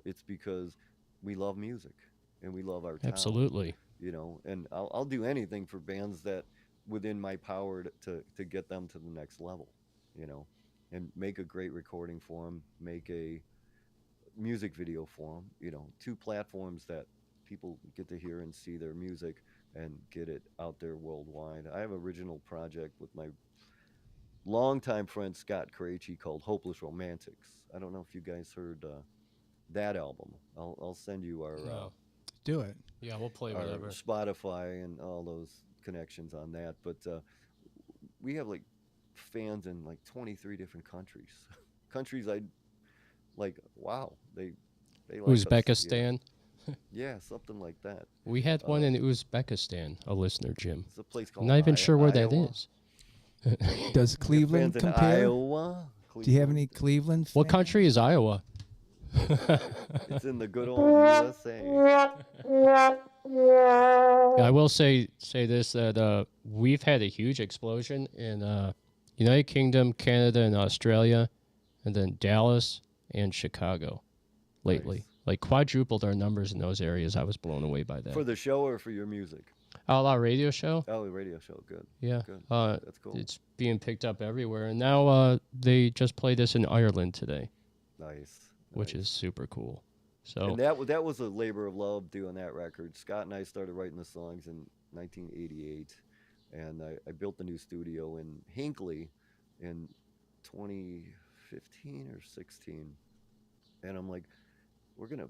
it's because we love music and we love our town, Absolutely. and I'll do anything for bands that within my power to get them to the next level, you know, and make a great recording for them, make a music video for them, two platforms that people get to hear and see their music and get it out there worldwide. I have an original project with my longtime friend Scott Krejci called Hopeless Romantics. I don't know if you guys heard that album. I'll send you No. Do it. Yeah, we'll play our whatever. Spotify and all those connections on that. But we have like fans in like 23 different countries. Countries I like. Wow, they like us. Uzbekistan. Yeah, something like that. We had one Uh, in Uzbekistan, a listener, Jim. it's a place I'm called not even sure where that Iowa. is. Does We got Cleveland fans in compare? Iowa. Do you have any Cleveland. Cleveland What fans? country is Iowa? It's in the good old USA. I will say this that we've had a huge explosion in United Kingdom, Canada, and Australia, and then Dallas and Chicago lately. Nice. Like quadrupled our numbers in those areas. I was blown away by that. For the show or for your music? Outlaw Radio Show. Oh, the radio show. Good. Yeah. Good. Uh, That's cool. it's being picked up everywhere, and now they just played this in Ireland today, Nice. which Nice. is super cool. So And that was a labor of love doing that record. Scott and I started writing the songs in 1988, and I built the new studio in Hinckley in 2015 or 16. And I'm like, we're gonna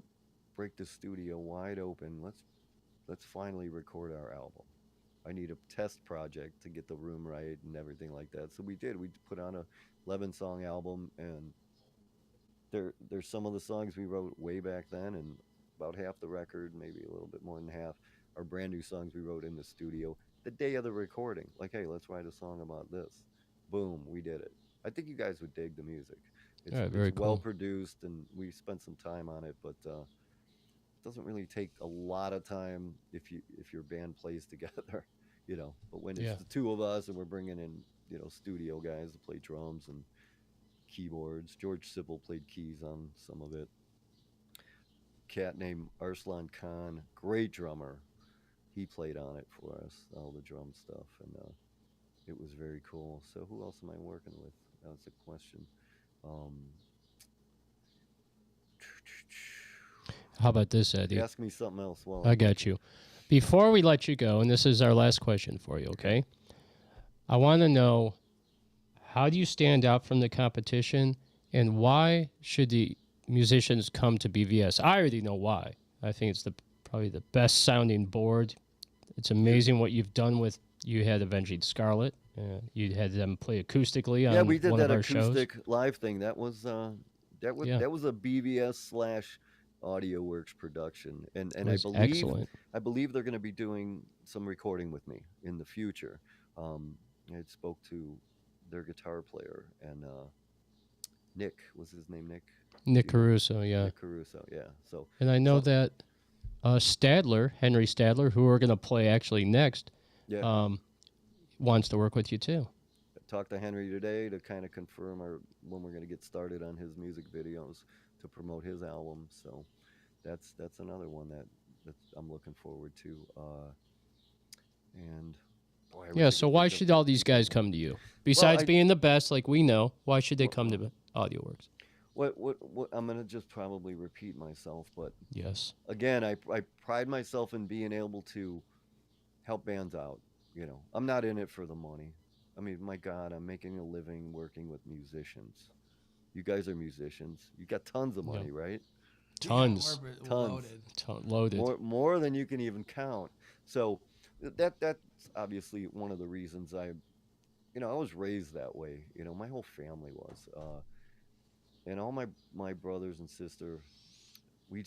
break the studio wide open. Let's finally record our album. I need a test project to get the room right and everything like that. So we did. We put on a 11-song album, and there's some of the songs we wrote way back then, and about half the record, maybe a little bit more than half, are brand new songs we wrote in the studio the day of the recording. Like, hey, let's write a song about this. Boom, we did it. I think you guys would dig the music. Yeah, very it's well cool. produced, and we spent some time on it, but it doesn't really take a lot of time if your band plays together, But when it's Yeah. the two of us and we're bringing in, studio guys to play drums and keyboards. George Sibyl played keys on some of it. Cat named Arslan Khan, great drummer. He played on it for us, all the drum stuff, and it was very cool. So who else am I working with? That's a question. Um, how about this, Eddie? ask me something else. Well, I got you. Before we let you go, and this is our last question for you, okay? I want to know, how do you stand out from the competition, and why should the musicians come to BVS? I already know why. I think it's probably the best sounding board. It's amazing what you've done with you had Avenging Scarlet. You had them play acoustically on Yeah, we did one that of our shows. acoustic live thing. That was Yeah. that was a BVS slash Audio Works production, and It I was believe excellent. they're going to be doing some recording with me in the future. Um, I had spoke to their guitar player, and Nick was his name. Nick. Nick Do you know? Caruso, yeah. Nick Caruso. Yeah. So And I know so that Stadler, Henry Stadler, who we're going to play actually next, yeah. wants to work with you too. I talked to Henry today to kind of confirm when we're going to get started on his music videos to promote his album. So that's another one that I'm looking forward to. And boy, I wish Yeah, I so could why think of should all these people. guys come to you? Besides I- being the best, like we know, why should they Well- come to AudioWorks? What I'm going to just probably repeat myself, but Yes. again, I pride myself in being able to help bands out. You know, I'm not in it for the money. I mean, my God, I'm making a living working with musicians. You guys are musicians. You got tons of money, right? Tons. Yeah, we're Tons. loaded. Loaded. More than you can even count. So that's obviously one of the reasons I was raised that way. You know, my whole family was, and all my brothers and sister, we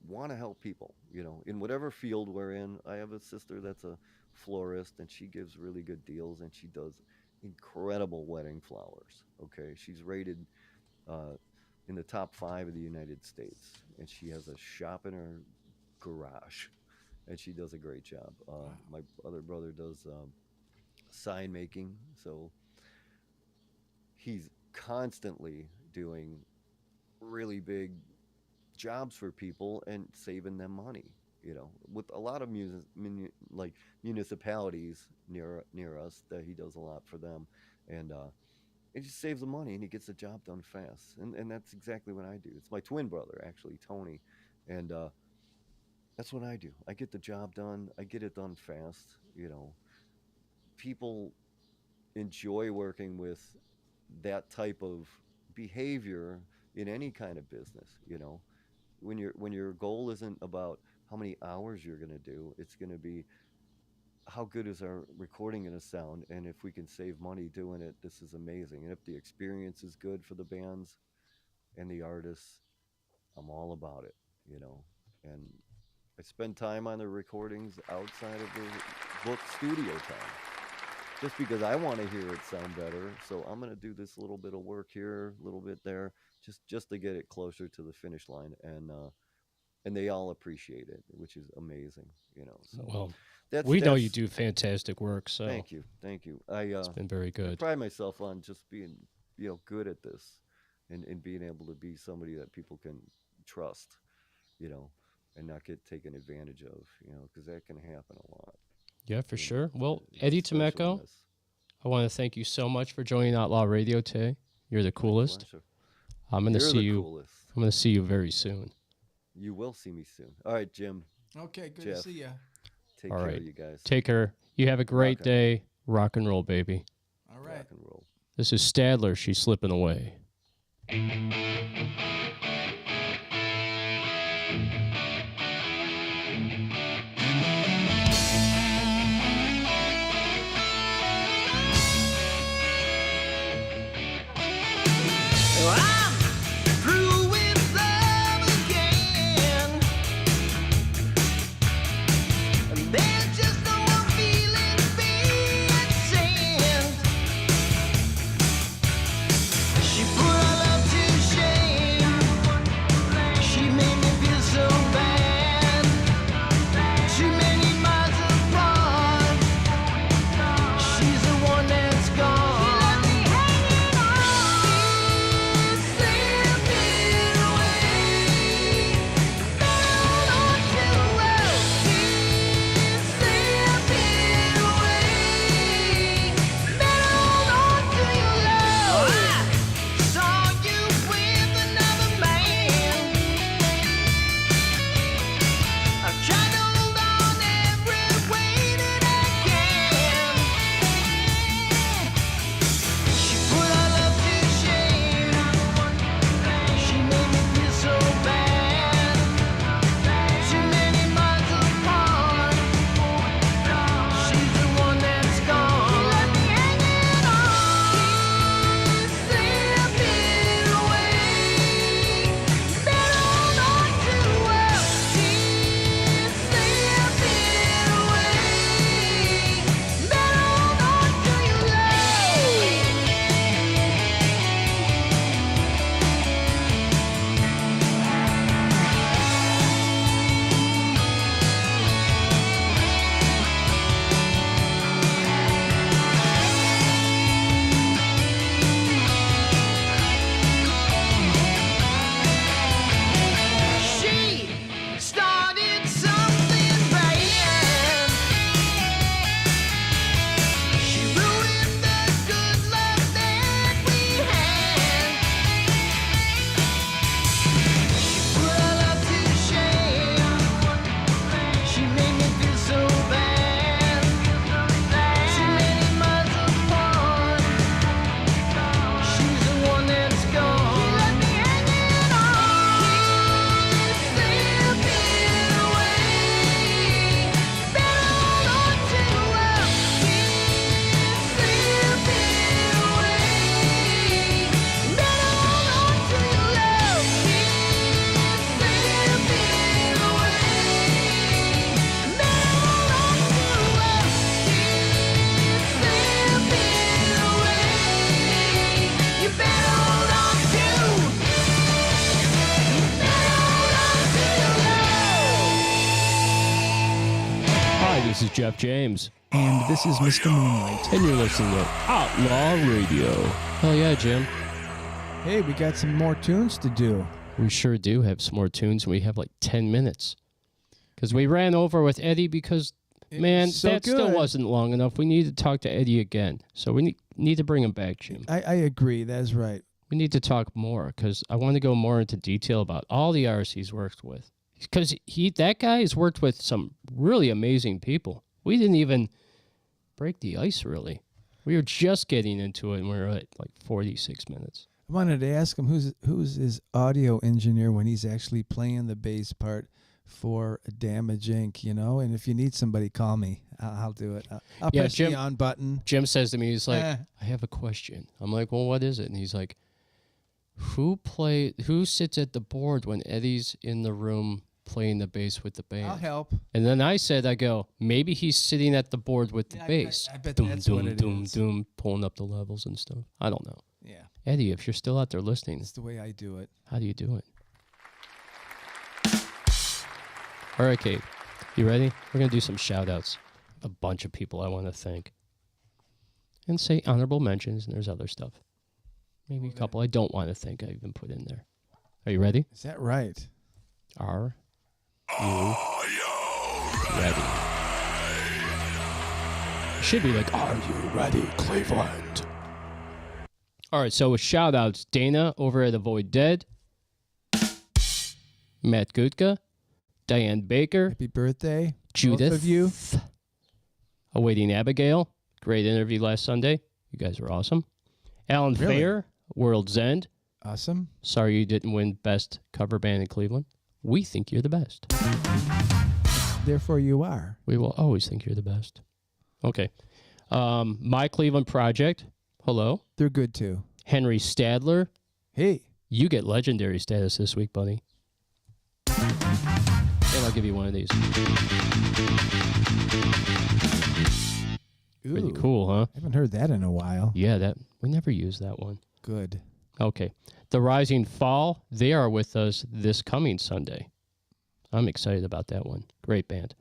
want to help people. You know, in whatever field we're in. I have a sister that's a florist, and she gives really good deals, and she does incredible wedding flowers. Okay, she's rated in the top 5 of the United States, and she has a shop in her garage, and she does a great job. My other brother does sign making, so he's constantly doing really big jobs for people and saving them money. You know, with a lot of like municipalities near us, that he does a lot for them, and it just saves the money, and he gets the job done fast. And that's exactly what I do. It's my twin brother, actually, Tony, and that's what I do. I get the job done. I get it done fast. You know, people enjoy working with that type of behavior in any kind of business. You know, when your goal isn't about how many hours you're going to do, it's going to be how good is our recording going to sound, and if we can save money doing it, this is amazing. And if the experience is good for the bands and the artists, I'm all about it. You know, and I spend time on the recordings outside of the book studio time, just because I want to hear it sound better. So I'm going to do this little bit of work here, a little bit there, just to get it closer to the finish line, and they all appreciate it, which is amazing. You know, so Well, that's we know you that's- do fantastic work, so Thank you. it's been very I good. pride myself on just being, good at this, and being able to be somebody that people can trust, and not get taken advantage of, because that can happen a lot. Yeah, for you know, sure. Well, Eddie especially in Tomeko, this. I want to thank you so much for joining Outlaw Radio today. You're the coolest. Pleasure. I'm gonna You're see the you. coolest. I'm gonna see you very soon. You will see me soon. All right, Jim. Okay, good Jeff. to see you. Take All care, right. you guys. Take care. You have a great on. day. Rock and roll, baby. All right. Rock and roll. This is Stadler. She's slipping away. I'm through with love again. There's just no more feeling being sent. She put our love to shame. Jeff James. And this is Mr. Moonlight. And you're listening to Outlaw Radio. Hell yeah, Jim. Hey, we got some more tunes to do. We sure do have some more tunes, and we have like 10 minutes. Because we ran over with Eddie because, man, so that still good. wasn't long enough. We need to talk to Eddie again. So we need to bring him back, Jim. I agree. That's right. We need to talk more because I want to go more into detail about all the artists he's worked with. Because that guy has worked with some really amazing people. We didn't even break the ice, really. We were just getting into it, and we were at like 46 minutes. I wanted to ask him who's his audio engineer when he's actually playing the bass part for Damage Inc., you know? And if you need somebody, call me. I'll do it. I'll press Jim, the on button. Jim says to me, he's like, I have a question. I'm like, well, what is it? And he's like, who sits at the board when Eddie's in the room playing the bass with the band? I'll help. And then I go, maybe he's sitting at the board with the bass. I bet doom, that's doom, what it doom, is. doom, pulling up the levels and stuff. I don't know. Yeah, Eddie, if you're still out there listening, that's the way I do it. how do you do it? All right, Kate, you ready? We're going to do some shout-outs. A bunch of people I want to thank. And say honorable mentions, and there's other stuff. Maybe a couple I don't want to thank I even put in there. Are you ready? Is that right? Are you ready? Should be like, are you ready, Cleveland? All right, so with shout-outs, Dana over at Avoid Dead, Matt Gutka, Diane Baker, Happy birthday, Judith, both of you. Awaiting Abigail, great interview last Sunday. You guys were awesome. Alan Really? Thayer, World's End. Awesome. Sorry you didn't win Best Cover Band in Cleveland. We think you're the best. Therefore, you are. We will always think you're the best. Okay. My Cleveland Project. Hello. They're good too. Henry Stadler. Hey, You get legendary status this week, buddy. And I'll give you one of these. Pretty ooh, cool, huh? I haven't heard that in a while. Yeah, we never used that one. Good. Okay. The Rising Fall, they are with us this coming Sunday. I'm excited about that one. Great band.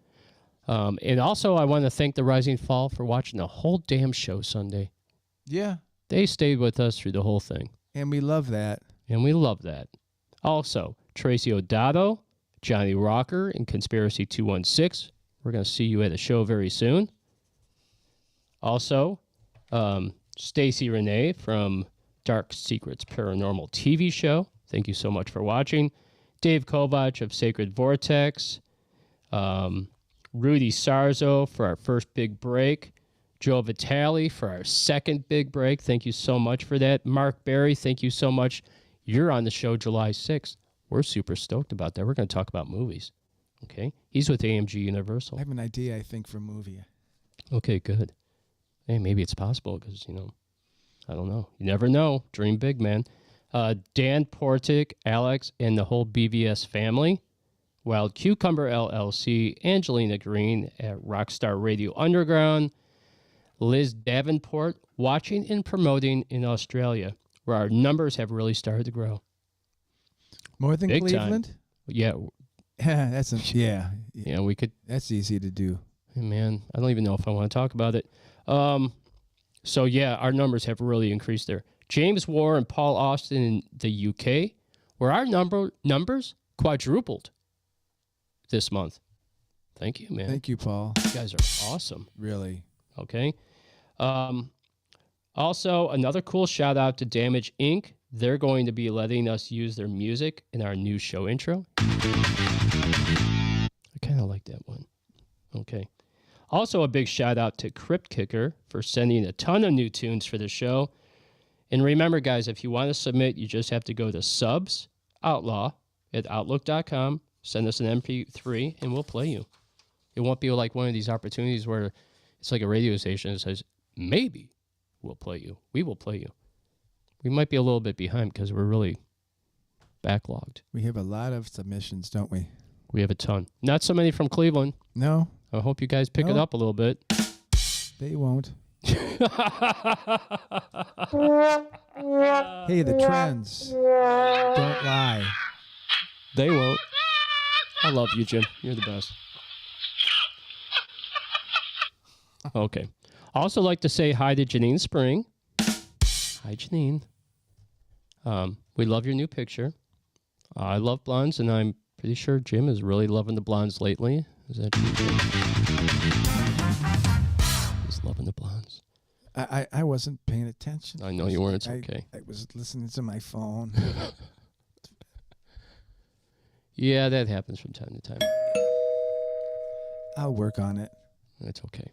And also, I want to thank the Rising Fall for watching the whole damn show Sunday. Yeah, They stayed with us through the whole thing, and we love that. and we love that. Also, Tracy O'Dotto, Johnny Rocker, and Conspiracy 216. We're going to see you at a show very soon. Also, Stacy Renee from Dark Secrets Paranormal TV show. Thank you so much for watching. Dave Kovach of Sacred Vortex. Rudy Sarzo for our first big break. Joe Vitale for our second big break. Thank you so much for that. Mark Berry, thank you so much. You're on the show July 6th. We're super stoked about that. We're going to talk about movies. Okay? He's with AMG Universal. I have an idea, I think, for a movie. Okay, good. Hey, maybe it's possible because, I don't know. You never know. Dream big, man. Dan Portick, Alex, and the whole BVS family. Wild Cucumber LLC, Angelina Green at Rockstar Radio Underground. Liz Davenport, watching and promoting in Australia, where our numbers have really started to grow. More than Big time. Cleveland? Yeah, Yeah, we could. that's easy to do. Hey, man, I don't even know if I want to talk about it. So, yeah, our numbers have really increased there. James War and Paul Austin in the UK, where our numbers quadrupled this month. Thank you, man. Thank you, Paul. You guys are awesome. Really. Okay. Also, another cool shout out to Damage Inc. They're going to be letting us use their music in our new show intro. I kind of like that one. Okay. Also, a big shout out to Crypt Kicker for sending a ton of new tunes for the show. And remember, guys, if you want to submit, you just have to go to subs outlaw at outlook.com, send us an MP3, and we'll play you. It won't be like one of these opportunities where it's like a radio station that says, maybe we'll play you. We will play you. We might be a little bit behind because we're really backlogged. We have a lot of submissions, don't we? We have a ton. Not so many from Cleveland. No, I hope you guys pick it No. up a little bit. they won't. Hey, the trends don't lie. They won't. I love you, Jim. You're the best. Okay. I also like to say hi to Janine Spring. Hi, Janine. We love your new picture. I love blondes, and I'm pretty sure Jim is really loving the blondes lately. Is that true, Jim? He's loving the blondes. I wasn't paying attention. I know you weren't. It's okay. I was listening to my phone. Yeah, that happens from time to time. I'll work on it. That's okay.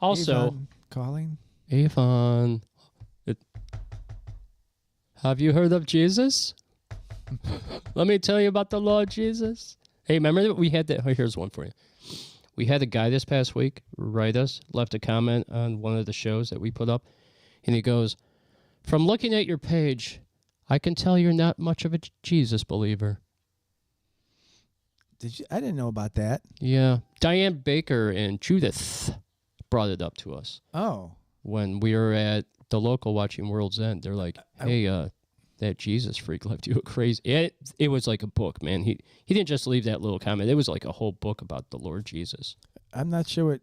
Also, Avon calling. Avon, have you heard of Jesus? Let me tell you about the Lord Jesus. Hey, remember that we had that? Oh, here's one for you. We had a guy this past week write us, left a comment on one of the shows that we put up, and he goes, "From looking at your page, I can tell you're not much of a Jesus believer." Did you? I didn't know about that. Yeah. Diane Baker and Judith brought it up to us Oh, when we were at the local watching World's End. They're like, "Hey, that Jesus freak left you a crazy." It was like a book, man. He didn't just leave that little comment. It was like a whole book about the Lord Jesus. I'm not sure what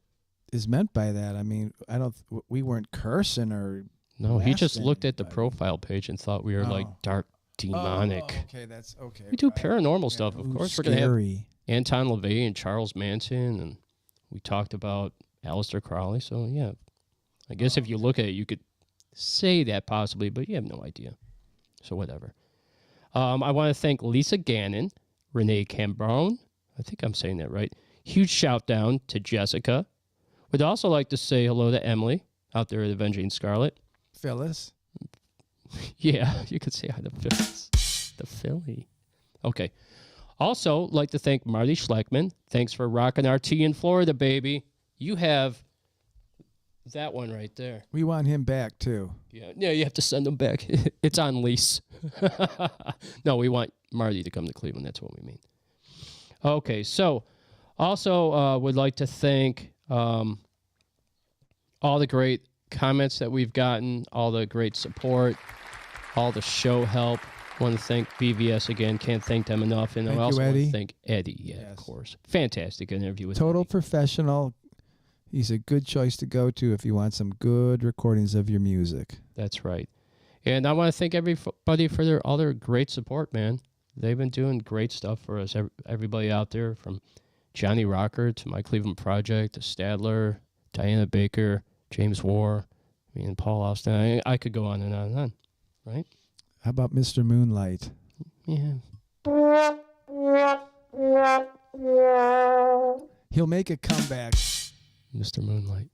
is meant by that. I mean, I don't. We weren't cursing or. No, he just blasting looked at the anybody. profile page and thought we were like Oh. dark, demonic. Oh, okay, that's okay. We do right. paranormal Yeah, stuff, of ooh, course. We're gonna have scary. Anton LaVey and Charles Manson, and we talked about Aleister Crowley. So yeah, I guess if you look at it, you could say that possibly, but you have no idea. So whatever. I want to thank Lisa Gannon, Renee Cambone. I think I'm saying that right. Huge shout down to Jessica. Would also like to say hello to Emily out there at Avenging Scarlet. Phyllis. Yeah, you could say hi to Phyllis. The Philly. Okay. Also, like to thank Marty Schleckman. Thanks for rocking our tea in Florida, baby. You have that one right there. We want him back too. Yeah, you have to send them back. It's on lease. No, we want Marty to come to Cleveland. That's what we mean. Okay, so also would like to thank all the great comments that we've gotten, all the great support, all the show help. Want to thank BVS again. Can't thank them enough. And Thank I you, also want Eddie. to thank Eddie. Yeah, of Yes. course. Fantastic interview with Total Eddie. professional. He's a good choice to go to if you want some good recordings of your music. That's right. And I want to thank everybody for all their great support, man. They've been doing great stuff for us. Everybody out there, from Johnny Rocker to My Cleveland Project to Stadler, Diana Baker, James Warr, and Paul Austin. I could go on and on and on, right? How about Mr. Moonlight? Yeah. He'll make a comeback. Mr. Moonlight.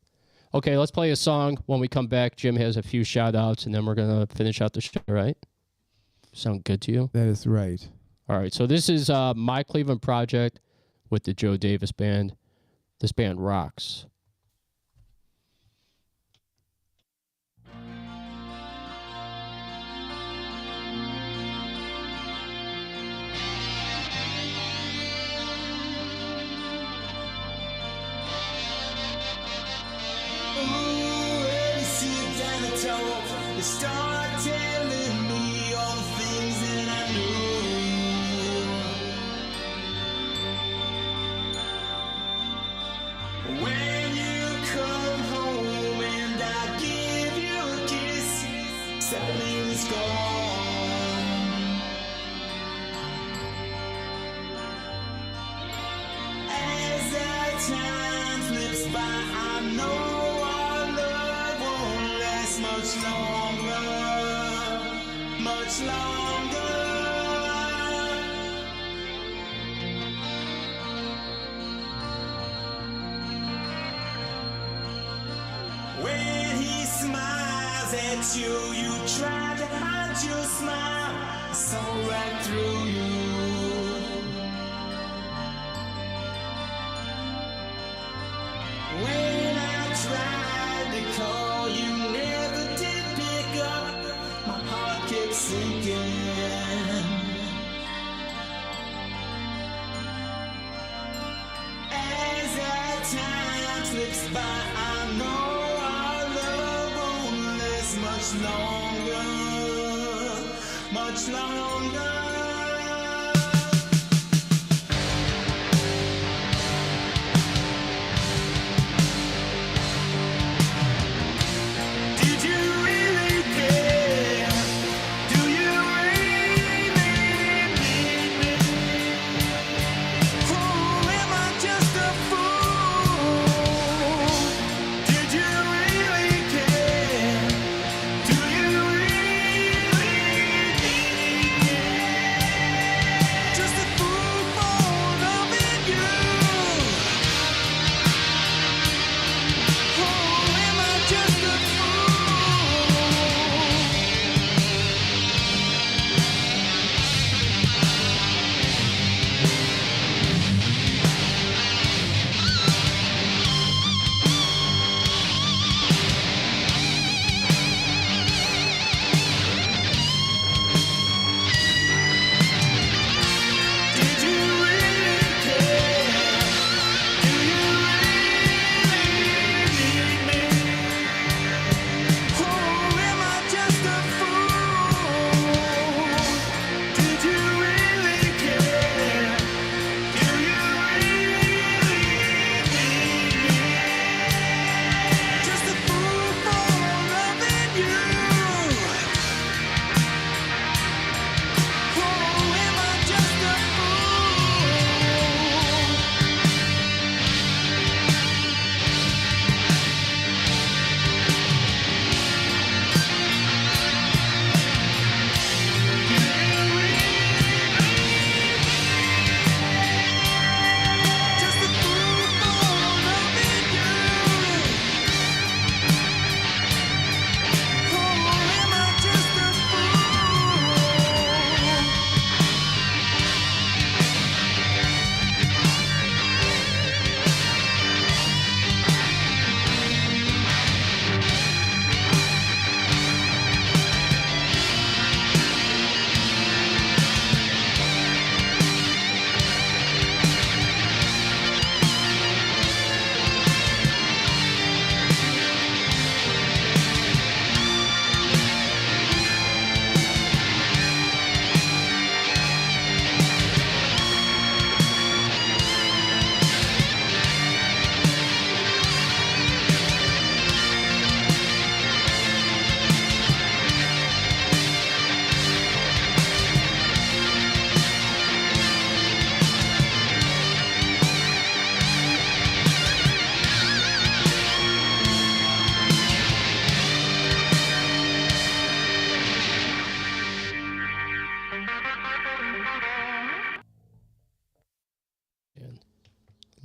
Okay, let's play a song. When we come back, Jim has a few shout-outs, and then we're going to finish out the show, right? Sound good to you? That is right. All right, so this is My Cleveland Project with the Joe Davis Band. This band rocks. They start telling me all the things that I know. When you come home and I give you a kiss, something's gone. As our time slips by, I know our love won't last much longer, much longer. When he smiles at you, you try to hide your smile, so right through you. When I tried to call, you never did pick up. My heart kept sinking. As our time slips by, I know our love won't last much longer, much longer.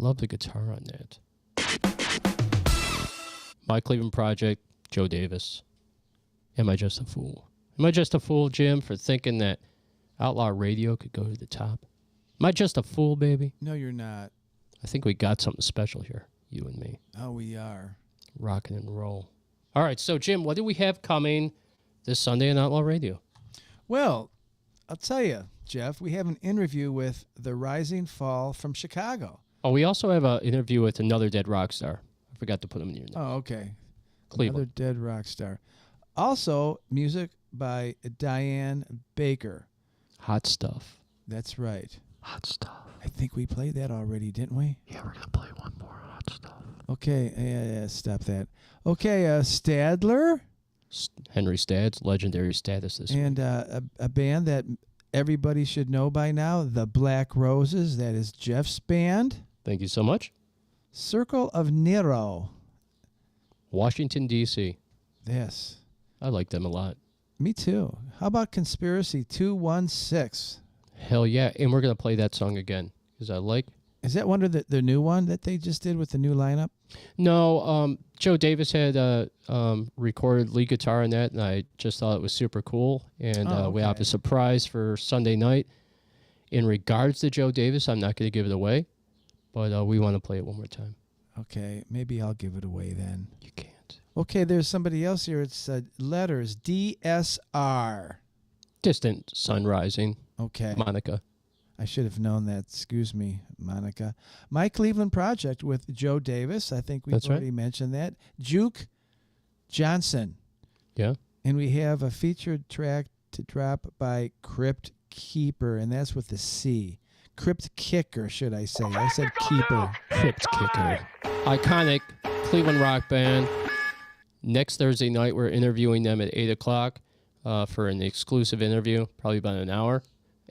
Love the guitar on that. My Cleveland Project, Joe Davis. Am I just a fool? Am I just a fool, Jim, for thinking that Outlaw Radio could go to the top? Am I just a fool, baby? No, you're not. I think we got something special here, you and me. Oh, we are. Rockin' and roll. All right, so, Jim, what do we have coming this Sunday on Outlaw Radio? Well, I'll tell you, Jeff, we have an interview with the Rising Fall from Chicago. Oh, we also have an interview with another dead rock star. I forgot to put him in your notes. Oh, okay. Cleveland. Another dead rock star. Also, music by Diane Baker. Hot stuff. That's right. Hot stuff. I think we played that already, didn't we? Yeah, we're going to play one more hot stuff. Okay, yeah, stop that. Okay, Stadler. Henry Stadd's legendary status this week. And a band that everybody should know by now, the Black Roses. That is Jeff's band. Thank you so much. Circle of Nero. Washington, D.C. Yes. I like them a lot. Me too. How about Conspiracy 216? Hell yeah. And we're going to play that song again because I like. Is that one of the new one that they just did with the new lineup? No, Joe Davis had recorded lead guitar on that, and I just thought it was super cool. And we have a surprise for Sunday night. In regards to Joe Davis, I'm not going to give it away, but we want to play it one more time. Okay, maybe I'll give it away then. You can't. Okay, there's somebody else here. It's letters DSR. Distant Sun Rising. Okay. Monica. I should have known that. Excuse me, Monica. My Cleveland Project with Joe Davis. I think we've already mentioned that. Juke Johnson. Yeah. And we have a featured track to drop by Crypt Keeper, and that's with the C. Crypt Kicker, should I say. I said Keeper. Crypt Kicker. Iconic Cleveland rock band. Next Thursday night, we're interviewing them at 8 o'clock for an exclusive interview, probably about an hour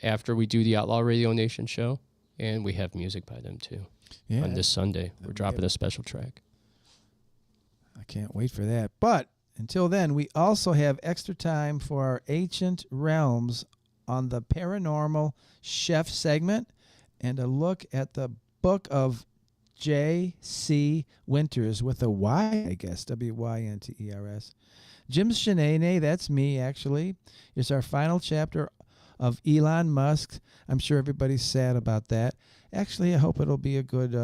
after we do the Outlaw Radio Nation show. And we have music by them, too. Yeah. On this Sunday. We're dropping a special track. I can't wait for that. But until then, we also have extra time for our Ancient Realms on the Paranormal Chef segment and a look at the book of J.C. Winters with a Y, I guess, W-Y-N-T-E-R-S. Jim Shenane, that's me, actually, is our final chapter of Elon Musk. I'm sure everybody's sad about that. Actually, I hope it'll be a good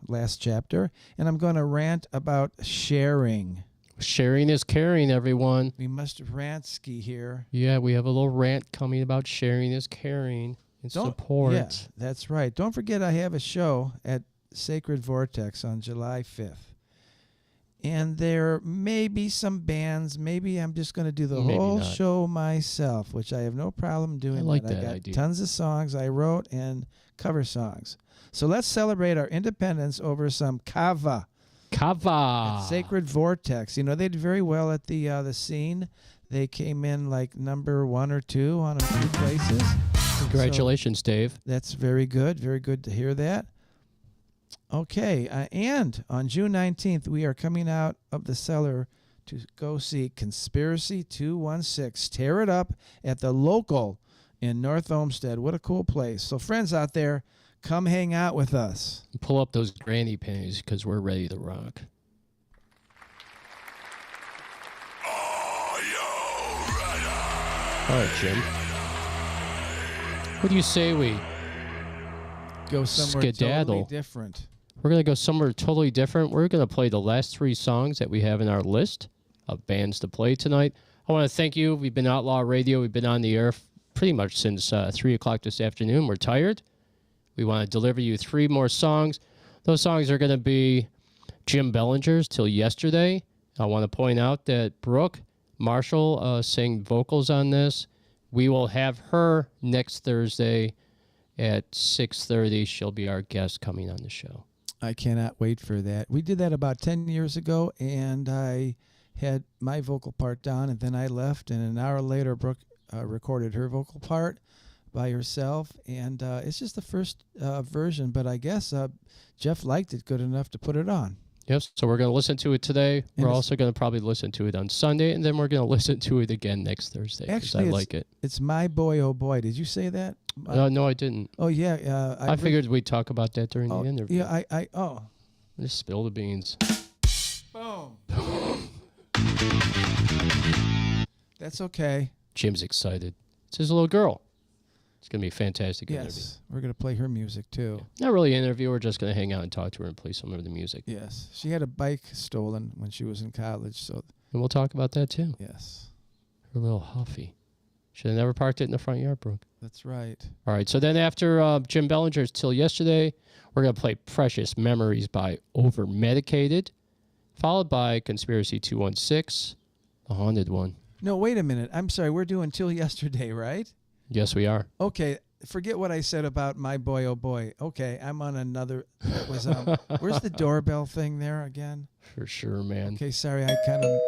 last chapter. And I'm going to rant about sharing. Sharing is caring, everyone. We must rant ski here. Yeah, we have a little rant coming about sharing is caring and support. Yeah, that's right. Don't forget I have a show at Sacred Vortex on July 5th. And there may be some bands. Maybe I'm just going to do the whole show myself, which I have no problem doing. I like that I got idea. Tons of songs I wrote and cover songs. So let's celebrate our independence over some kava. Kava. At Sacred Vortex. You know, they did very well at the scene. They came in like number 1 or 2 on a few places. Congratulations, Dave. That's very good. Very good to hear that. Okay, and on June 19th, we are coming out of the cellar to go see Conspiracy 216. Tear it up at the local in North Olmsted. What a cool place. So friends out there, come hang out with us. Pull up those granny panties because we're ready to rock. All right, Jim. What do you say we go somewhere totally different? We're going to go somewhere totally different. We're going to play the last 3 songs that we have in our list of bands to play tonight. I want to thank you. We've been Outlaw Radio. We've been on the air pretty much since 3 o'clock this afternoon. We're tired. We want to deliver you 3 more songs. Those songs are going to be Jim Bellinger's Till Yesterday. I want to point out that Brooke Marshall sang vocals on this. We will have her next Thursday at 6:30. She'll be our guest coming on the show. I cannot wait for that. We did that about 10 years ago, and I had my vocal part down, and then I left, and an hour later, Brooke recorded her vocal part by herself, and it's just the first version, but I guess Jeff liked it good enough to put it on. Yes, so we're going to listen to it today. We're also going to probably listen to it on Sunday, and then we're going to listen to it again next Thursday. Actually, I like it. It's My Boy, Oh Boy. Did you say that? No, I didn't. Oh yeah. I figured we'd talk about that during Oh, the interview. yeah. Oh. Just spill the beans. Boom. That's okay. Jim's excited. It's his little girl. It's going to be a fantastic interview. Yes, we're gonna play her music too. Not really an interview. We're just going to hang out and talk to her and play some of the music. Yes, she had a bike stolen when she was in college. So And we'll talk about that too. yes, Her little Huffy. Should have never parked it in the front yard, Brooke. that's right. All right. So then after Jim Bellinger's Till Yesterday, we're going to play Precious Memories by Over Medicated, followed by Conspiracy 216, the haunted one. No, wait a minute. I'm sorry. We're doing Till Yesterday, right? Yes, we are. Okay. Forget what I said about My Boy, Oh Boy. Okay, I'm on another. It was where's the doorbell thing there again? For sure, man. Okay, sorry. I kind of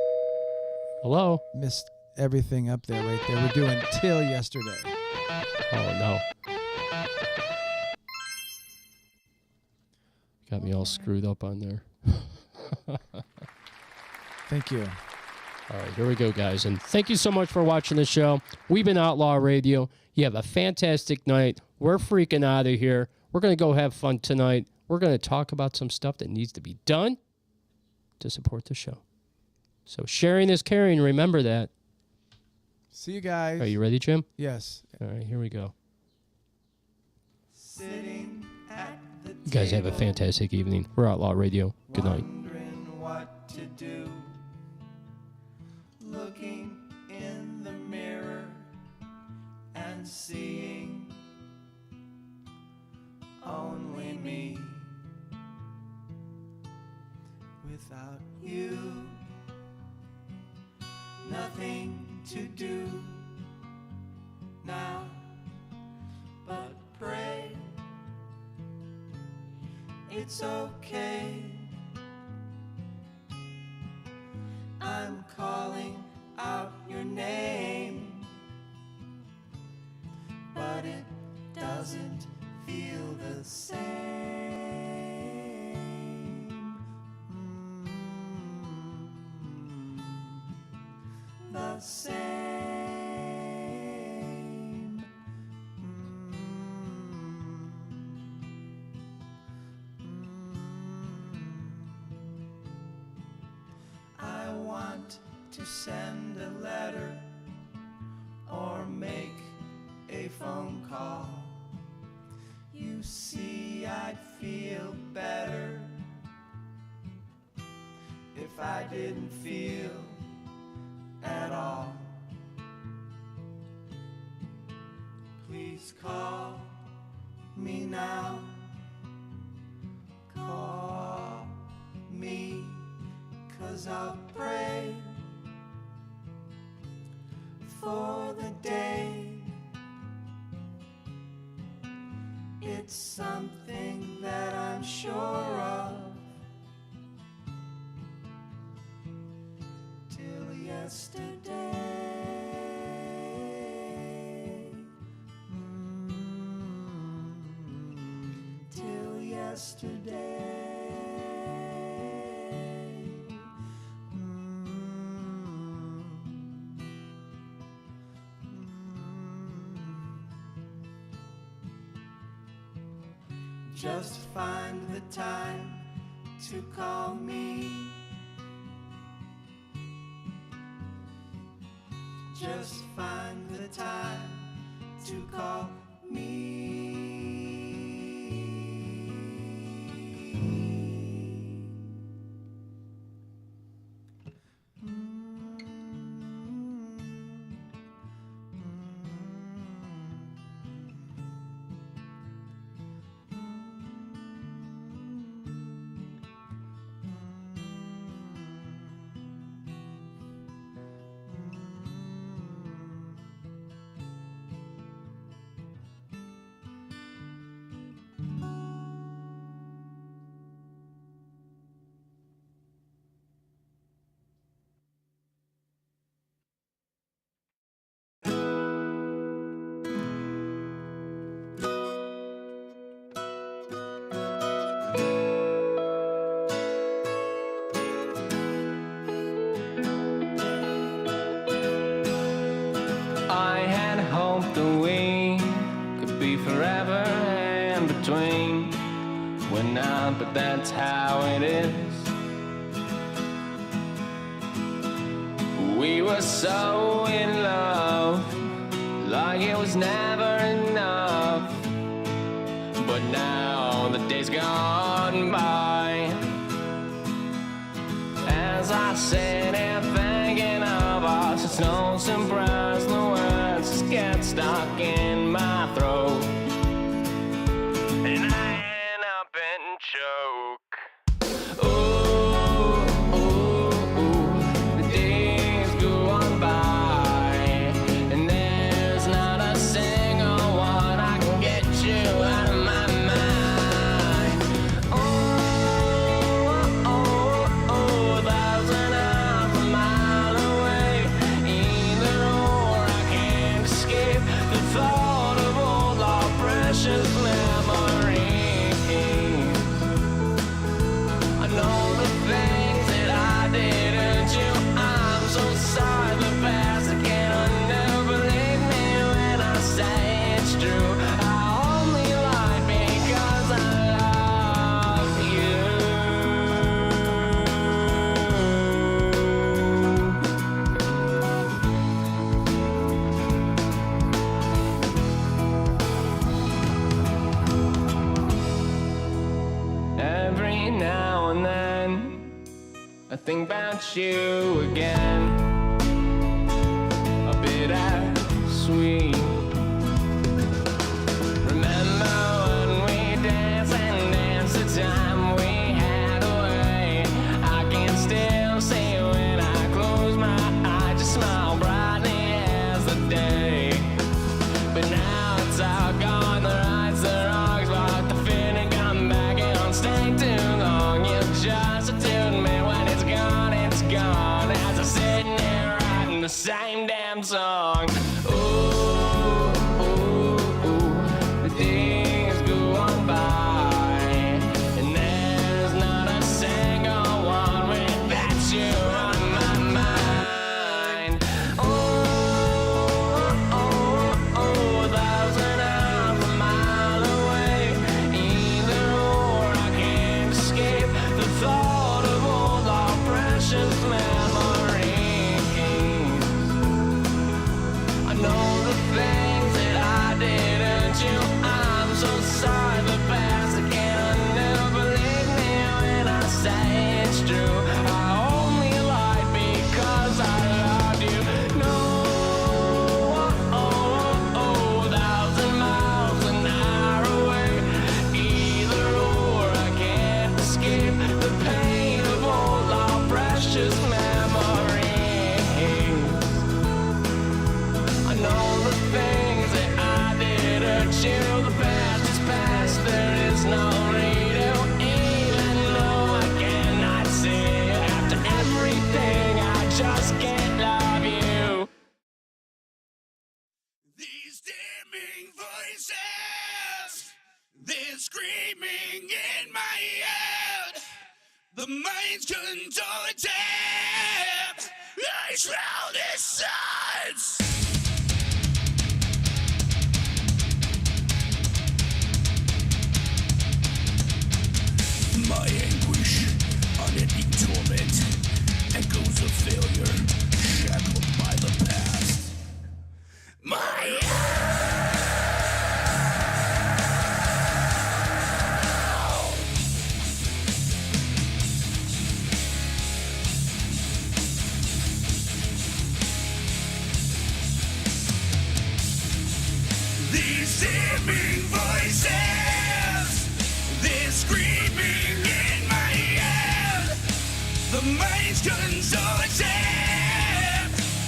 Hello? missed everything up there right there. We're doing Till Yesterday. Oh, no. Got me all screwed up on there. Thank you. All right, here we go, guys. And thank you so much for watching the show. We've been Outlaw Radio. You have a fantastic night. We're freaking out of here. We're going to go have fun tonight. We're going to talk about some stuff that needs to be done to support the show. So sharing is caring. Remember that. See you guys. Are you ready, Jim? Yes. All right, here we go. Sitting at the You guys have a fantastic evening. We're Outlaw Radio. Good night. wondering what to do. Looking in the mirror and seeing only me. Without you, nothing to do now but pray. It's okay. I'm calling out your name, but it doesn't feel the same. The same. I want to send a letter or make a phone call. You see, I'd feel better if I didn't feel at all. Please call me now. Call me, 'cause I'll pray for the day. It's something that I'm sure of. Till yesterday. Till yesterday. Just find the time to call me. Just find the time to call me. be forever in between. We're not, but that's how it is. We were so in love, like it was never enough. But now the day's gone by, as I sit here thinking of us, it's no surprise the words just get stuck in my throat, and I end up in choke. Ooh, ooh, ooh, the days go on by, and there's not a single one I can get you out of my mind. Oh, oh, oh, there's an half a mile away. Either or, I can't escape the thought of all our precious memories. I know the things that I didn't do. I'm so sorry, the past again. I never believe me when I say it's true. I only lied because I love you. Every now and then I think about you again, a bit sweet. Remember when we danced and danced the time we had away. I can still see when I close my eyes, just smile brightly as the day. But now it's all gone, the rights, the wrongs, but the feeling come back and don't stay too long. You just tune me when it's gone, as I'm sitting here writing the same damn song. Ooh, ooh, ooh, the days go on by, and there's not a single one without you on my mind. Oh, oh, oh, there's an half a mile away. Either or, I can't escape the thought of all our precious memories. I know the things that I didn't do. I'm so sorry, the past again. I never believe me when I say it's true. I only lied because I loved you. No, oh, 1,000 miles an hour away. Either or, I can't escape the pain of all our precious memories. I know the things that I didn't do. The past is past, there is no redo. Even though I cannot see it, after everything, I just can't love you. These dimming voices, they're screaming in my head. The mind's contorted, I shroud its sides. My anguish, unending torment, echoes of failure, shackled by the past. My these dimming voices, they're screaming in my head. The mind's contorted,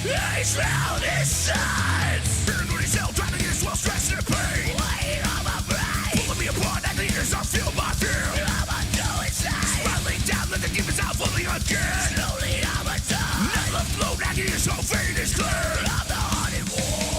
I shroud its sides. Paranoid as hell, driving in swell, stress and pain. Weighing on my brain, pulling me apart, like the ears, I feel my fear. I'm a no inside, spiraling down, let the demons out fully again. Slowly I'm a time, never flow, like the ears, so fate is clear. I'm the haunted one.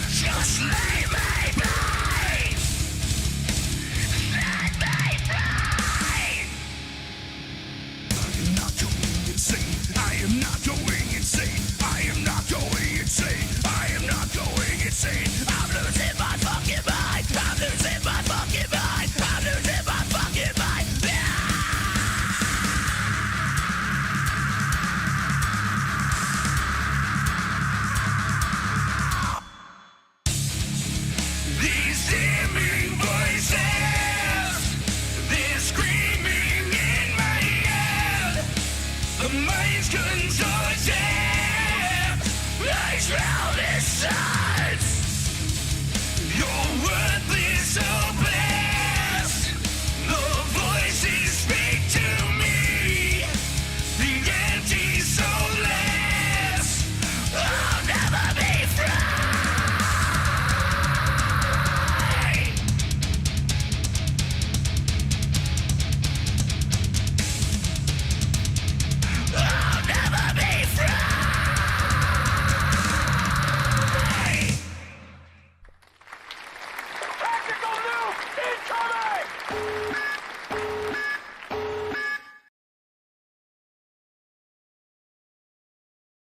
Just leave me be. Set me free. I am not going insane. I am not going insane. I am not going insane. I am not going insane. I'm losing my fucking mind. I'm losing my fucking mind. I'm losing my fucking mind. These damning voices, they're screaming in my head. The mind's contorted. I drown inside.